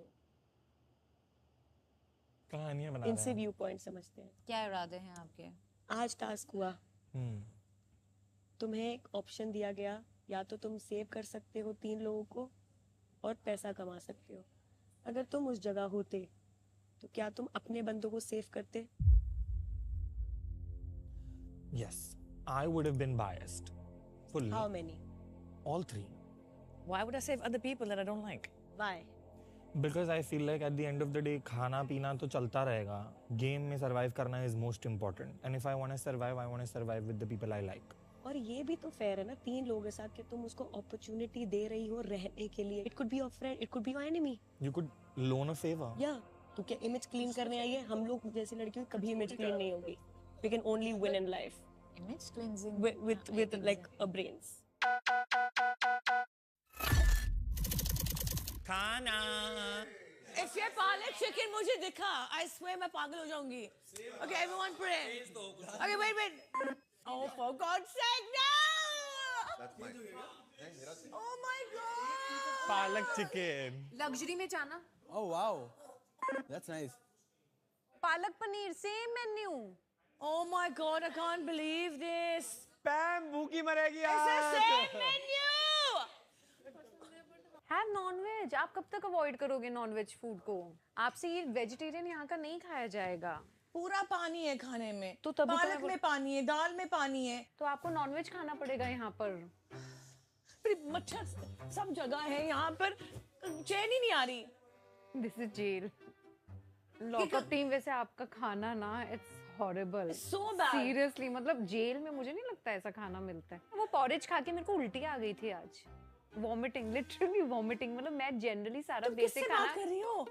कहानियाँ बना रहे हैं. इनसे व्यू पॉइंट समझते हैं. क्या इरादे हैं आपके? आज टास्क हुआ. तुम्हें एक ऑप्शन दिया गया, या तो तुम सेव कर सकते हो 3 लोगों को और पैसा कमा सकते हो. अगर तुम उस जगह होते तो क्या तुम अपने बंदों को सेव करते? Yes, I would have been biased. Fully. How many? All 3. Why would I save other people that I don't like? Why? Because I feel like at the end of the day खाना पीना तो चलता रहेगा. Game में survive करना is most important. And if I want to survive, I want to survive with the people I like. और ये भी तो फेयर है ना 3 लोगों के साथ कि तुम उसको अपॉर्चुनिटी दे रही हो रहने के लिए. It could be your friend, it could be your enemy. You could loan a favor. Yeah. तो क्या इमेज क्लीन करने आई है? हम लोग जैसी लड़कियों की कभी इमेज क्लीन नहीं होगी. We can only win in life. Image cleansing. With like a brains. खाना. If ये पालक चिकन मुझे दिखा, I swear मैं पागल हो जाऊंगी. Okay, everyone pray. Okay, wait. Oh, for God's sake, no! Oh my God! Palak chicken. Luxury में जाना. Oh wow. That's nice. Palak paneer same menu. Oh my God, I can't believe this. Pam भूखी मरेगी It's the आज. same menu. Have non veg. आप कब तक avoid करोगे nonveg food को? आपसे ये वेजिटेरियन यहाँ का नहीं खाया जाएगा। पूरा पानी है खाने में, तो तभी पालक में पानी है, दाल में पानी है, तो आपको नॉनवेज खाना पड़ेगा यहाँ पर। फिर मच्छर सब जगह है यहाँ पर, चैन ही नहीं आ रही। This is jail. Lockup team वैसे आपका खाना ना it's horrible, so bad. Seriously मतलब जेल में मुझे नहीं लगता ऐसा खाना मिलता है। वो पॉरेज खा के मेरे को उल्टी आ गई थी आज, वॉमिटिंग, लिटरली वॉमिटिंग। मतलब मैं जनरली सारा बेसिक खाना बात कर रही हो?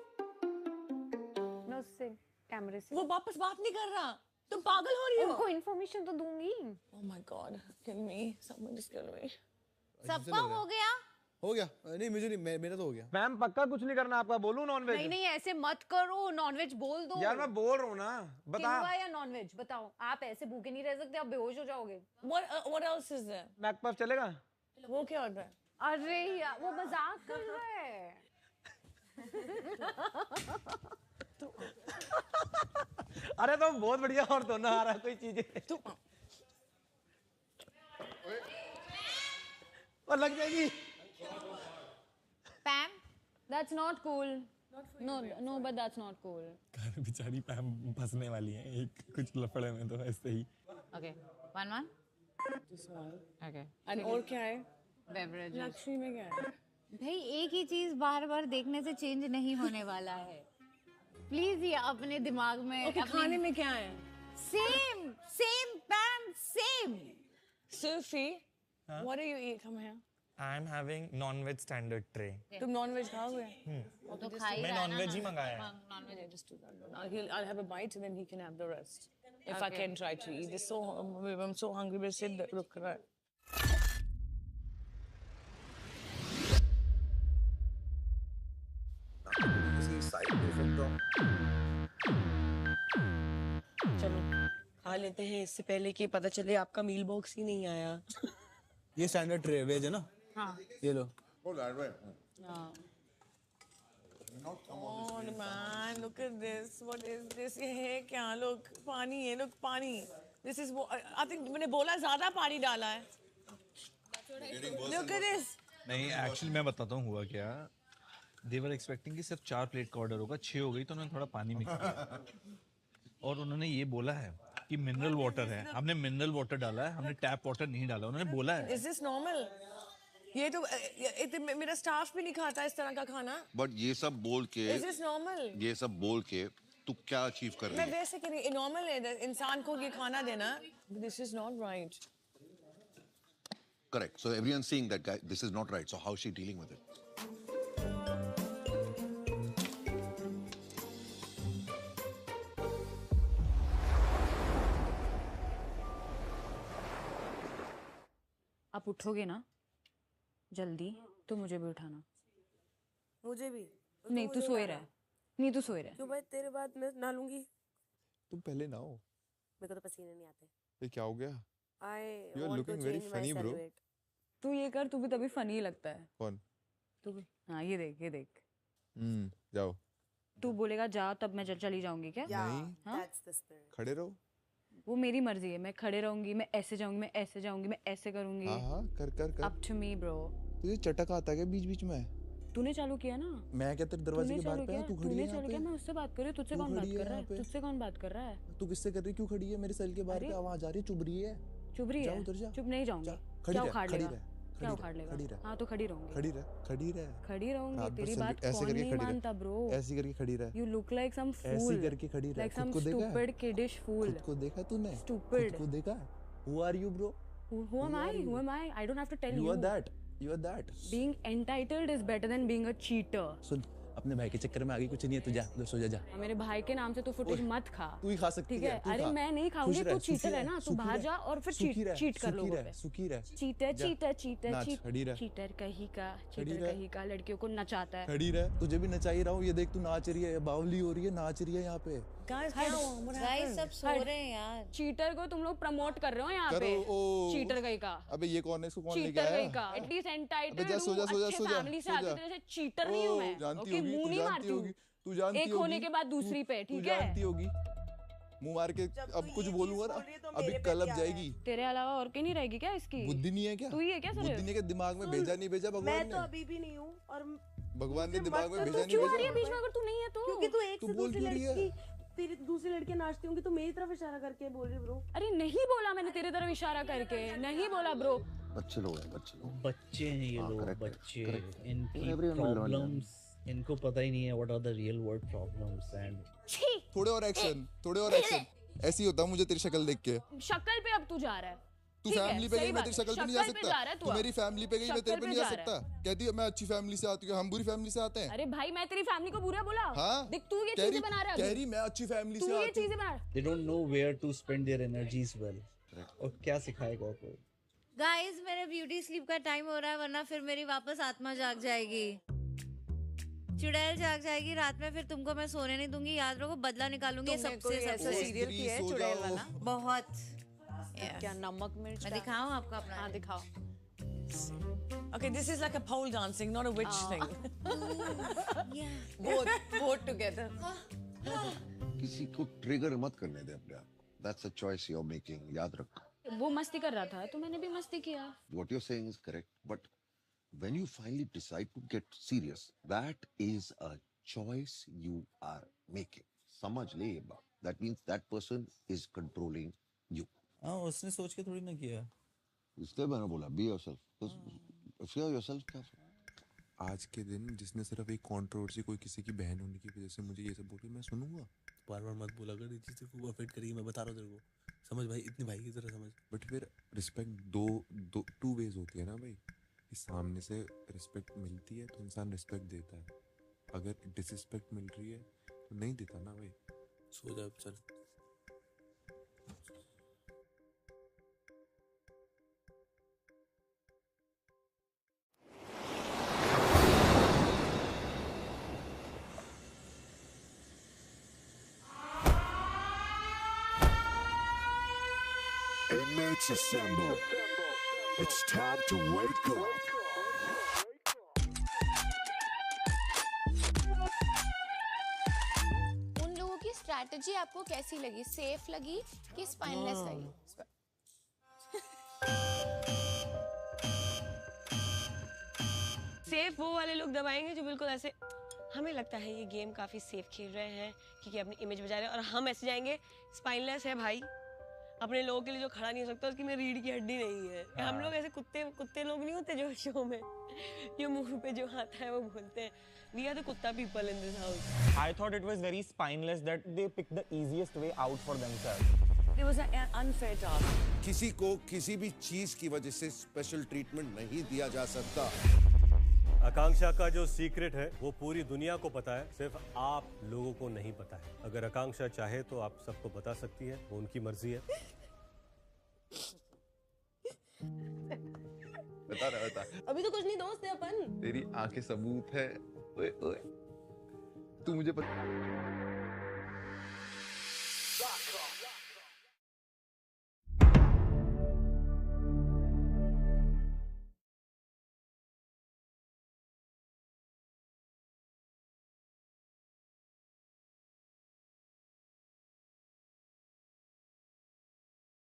मैं उससे कैमरे से। वो वापस बात नहीं कर रहा, तुम पागल हो रही हो? उनको इन्फॉर्मेशन तो दूंगी। Oh my God, kill me, someone just kill me. सबका हो गया? हो गया? नहीं मुझे नहीं, मेरा तो हो गया। मैम पक्का कुछ नहीं करना आपका, बोलूं नॉनवेज? नहीं नहीं ऐसे मत करो, नॉनवेज बोल दो। यार मैं बोल रहा हूँ ना, बता। किनुआ या नॉनवेज बताओ। आप ऐसे भूखे नहीं रह सकते, आप बेहोश हो जाओगे। What else is there? McPuff चलेगा? वो क्या ऑर्डर है? अरे यार वो मजाक कर रहा है। अरे तो बहुत बढ़िया और तो ना आ रहा कोई चीजें और लग जाएगी। पैम, that's not cool. No, but that's not cool. बेचारी पैम फंसने वाली है एक कुछ लफड़े में, तो ऐसे ही। Okay, one. Okay. And और क्या है? Beverages. लक्ष्मी में क्या है? भाई एक ही चीज बार बार देखने से चेंज नहीं होने वाला है। प्लीज ये अपने दिमाग में। Okay, खाने में क्या है? Same पैम same. Sophie, what are you eating? Come here. I'm having non-veg standard tray. तुम नॉनवेज खाओगे? तो खा ही मैं रहा है non-veg ही ना। मंगाया है। Nonveg just do that. I'll have a bite and then he can have the rest. If I Okay. can try to eat this, I'm so hungry. But sit there, रुक रहा है। चलो खा लेते हैं इससे पहले कि पता चले आपका मील बॉक्स ही नहीं आया। ये स्टैंडर्ड ट्रे वेज है ना? हाँ। ये लो। हाँ। Oh man, look at this. What is this? ये है क्या? लोग पानी है, लोग पानी। This is I think मैंने बोला ज़्यादा पानी डाला है। Look at this. नहीं एक्चुअली मैं बताता हूँ हुआ क्या। They were expecting कि सिर्फ 4 प्लेट का ऑर्डर होगा, 6 हो गई तो उन्होंने थोड़ा पानी मिक्स किया और उन्होंने ये बोला है कि मिनरल वाटर है। हमने मिनरल वाटर डाला है, हमने टैप वाटर नहीं डाला। उन्होंने बोला है। Is this normal? ये तो मेरा स्टाफ भी नहीं खाता इस तरह का खाना। बट ये सब बोल के Is this normal? ये सब बोल के तू क्या अचीव कर रही मैं है? वैसे कह रही नॉर्मल है इंसान को ये खाना देना। This is not right. Correct. So everyone's seeing that guy. This is not right. So how is she dealing with it? आप उठोगे ना जल्दी तो मुझे भी उठाना। मुझे भी नहीं तू सोए रहा है, नहीं तू सोए रहा है। क्यों भाई तेरे बाद मैं नहा लूंगी। तुम पहले ना हो। मेरे को तो पसीने नहीं आते। ये क्या हो गया? I You are want to looking very change my funny, bro. silhouette. तू ये कर, तू भी तभी फनी लगता है। कौन? तू भी। हाँ ये देख। जाओ। तू बोलेगा जा तब मैं चली जाऊंगी क्या? नहीं। हाँ? That's the spirit. खड़े रहो। वो मेरी मर्जी है, मैं खड़े रहूंगी, मैं ऐसे जाऊंगी, मैं ऐसे जाऊंगी, मैं ऐसे करूंगी। हाँ कर। Up to me bro. तुझे चटक आता है क्या बीच में? तूने चालू किया ना। मैं क्या तेरे दरवाजे के बाहर पे हूँ? तू खड़ी है यहाँ पे? मैं उससे बात कर रही हूँ, तुझसे कौन बात कर रहा है? तुझसे कौन बात कर रहा है? तू किससे कर रही है? क्यों खड़ी है मेरे सेल के बाहर पे? आवाज आ रही है, चुभ रही है। चुभ रही है? जा उधर जा। चुप नहीं जाऊंगी। क्या उखाड़ लेगा? क्या उखाड़ लेगा? हाँ तो खड़ी रहूंगी। खड़ी रहूंगी। तेरी बात कौन नहीं मानता ब्रो? ऐसी करके खड़ी रह। You look like some fool. ऐसी करके खड़ी रह। Like some stupid kiddish fool. खुद को देखा तूने? Stupid. खुद को देखा? Who are you bro? Who am I? Who am I? I don't have to tell you. You are that. Being entitled is better than being a cheater. सुन अपने भाई के चक्कर में आ गई, कुछ नहीं है, तू जा उधर सो जा। मेरे भाई के नाम से तू फुटेज मत खा। तू ही खा सकती है। ठीक है? अरे मैं नहीं खाऊंगी, तू चीटर है ना, तू बाहर जा और फिर चीट कर लोगों पे। सुखी रह। चीटर कहीं का लड़कियों को नचाता है। खड़ी रह, तुझे भी नचा ही रहा हूँ। ये देख तू नाच रही है, बावली हो रही है, नाच रही है यहाँ पे। गाइस सब सो रहे हैं यार। चीटर को तुम लोग प्रमोट कर रहे हो यहाँ पे। चीटर कहीं का। अबे ये कौन है? इसको कौन लेके चीटर आया? कहीं का। एटलीस्ट एंटाइटल्ड सो जा। फैमिली से आती तरह से चीटर नहीं हूँ मैं। ओके मुंह नहीं मारती हूँ। तू जानती एक होने के बाद दूसरी पे, ठीक है? जानती होगी। मुंह मार के अब कुछ बोलूंगा ना, अभी कलब जाएगी। तेरे अलावा और कहीं नहीं रहेगी क्या इसकी? बुद्धि नहीं है क्या? तू ही है क्या? बुद्धि नहीं है क्या? दिमाग में भेजा नहीं भेजा भगवान ने? मैं तो अभी भी नहीं हूँ। और भगवान ने दिमाग में भेजा नहीं क्यों आ रही है बीच में अगर तू नहीं है तो? क्योंकि तू एक तू से बोल दूसरी क्यों रही है? लड़की तेरी दूसरी लड़कियां नाचती होंगी तो मेरी तरफ इशारा करके बोल रही ब्रो। अरे नहीं बोला मैंने तेरे तरफ इशारा करके, नहीं बोला ब्रो। बच्चे लोग हैं, बच्चे लोग। बच्चे हैं ये लोग, correct, बच्चे। correct. इनकी Everyone will learn प्रॉब्लम्स इनको पता ही नहीं है what are the real world problems and थोड़े और एक्शन, थोड़े और एक्शन। ऐसे ही होता मुझे तेरी शक्ल देख के। शक्ल पे अब तू जा रहा है। तू ठीक है, फैमिली पे सही गई, मैं बात तेरी है। शक्ल पे नहीं जा शक्ल पे जा रहा सकता। है तू तू अब। मेरी फैमिली पे गई, मैं तेरे शक्ल पे पे नहीं जा जा रहा सकता। कहती है मैं अच्छी फैमिली से आती हूँ, हम बुरी फैमिली से आते हैं। अरे भाई मैं तेरी फैमिली को बुरा बोला? हाँ? देख तू ये कह रही- चीजें बना रहा है कह अभी। रही मैं अच्छी फैमिली तू से ये आती हूँ। चीजें बना रहा they don't know where to spend their energies well. और क्या सिखाएगा कोई? गाइस मेरे ब्यूटी स्लीप का टाइम हो रहा है, वरना फिर मेरी वापस आत्मा जाग जाएगी, चुड़ैल जाग जाएगी रात में, फिर तुमको मैं सोने नहीं दूंगी। याद रखो बदला निकालूंगी तुमने सबसे। कोई ऐसा सीरियल किया है चुड़ैल वाला? बहुत। क्या नमक मिर्च? मैं दिखाऊं आपको अपना? हाँ दिखाओ। Okay, this is like a pole dancing, not a witch thing. both together. किसी को ट्रिगर मत करने दे अपने आप। That's a choice you're making. याद रख। वो मस्ती कर रहा था तो मैंने भी मस्ती किया। What you're saying is correct, but when you finally decide to get serious, that is a choice you are making. समझ ले ये बात। That means that person is controlling you. हाँ उसने सोच के थोड़ी ना किया। इसलिए मैंने बोला be yourself. Fear yourself क्या? आज के दिन जिसने सिर्फ एक कंट्रोवर्सी कोई किसी की बहन होने की वजह से मुझे ये सब बोली, मैं सुनूंगा। बार बार मत बोला कर, ये चीज़ तेरे को अफेक्ट करेगी, मैं बता रहा हूँ तेरे को। समझ भाई, इतनी भाई की तरह समझ। बट फिर रिस्पेक्ट टू वेज होती है ना भाई। इस सामने से रिस्पेक्ट मिलती है तो इंसान रिस्पेक्ट देता है, अगर डिसरिस्पेक्ट मिल रही है तो नहीं देता ना भाई। सो जा चल। Inmates assemble. It's time to wake up. उन लोगों की स्ट्रैटेजी आपको कैसी लगी? सेफ लगी कि स्पाइनलेस लगी? सेफ वो वाले लोग दबाएंगे जो बिल्कुल ऐसे, हमें लगता है ये गेम काफी सेफ खेल रहे हैं क्योंकि अपनी इमेज बजा रहे हैं, और हम ऐसे जाएंगे स्पाइनलेस है भाई, अपने लोगों के लिए जो खड़ा नहीं हो सकता उसकी में रीढ़ की हड्डी नहीं है। हम लोग ऐसे कुत्ते लोग नहीं होते जो शो में ये मुंह पे जो आता है वो बोलते हैं, we are the kutta people in this house. I thought it was very spineless that they picked the easiest way out for themselves. It was an unfair task. किसी को किसी भी चीज की वजह से स्पेशल ट्रीटमेंट नहीं दिया जा सकता। आकांक्षा का जो सीक्रेट है वो पूरी दुनिया को पता है, सिर्फ आप लोगों को नहीं पता है। अगर आकांक्षा चाहे तो आप सबको बता सकती है, वो उनकी मर्जी है। बता। अभी तो कुछ नहीं दोस्त है अपन। तेरी आंखें सबूत है। ओए ओए तू मुझे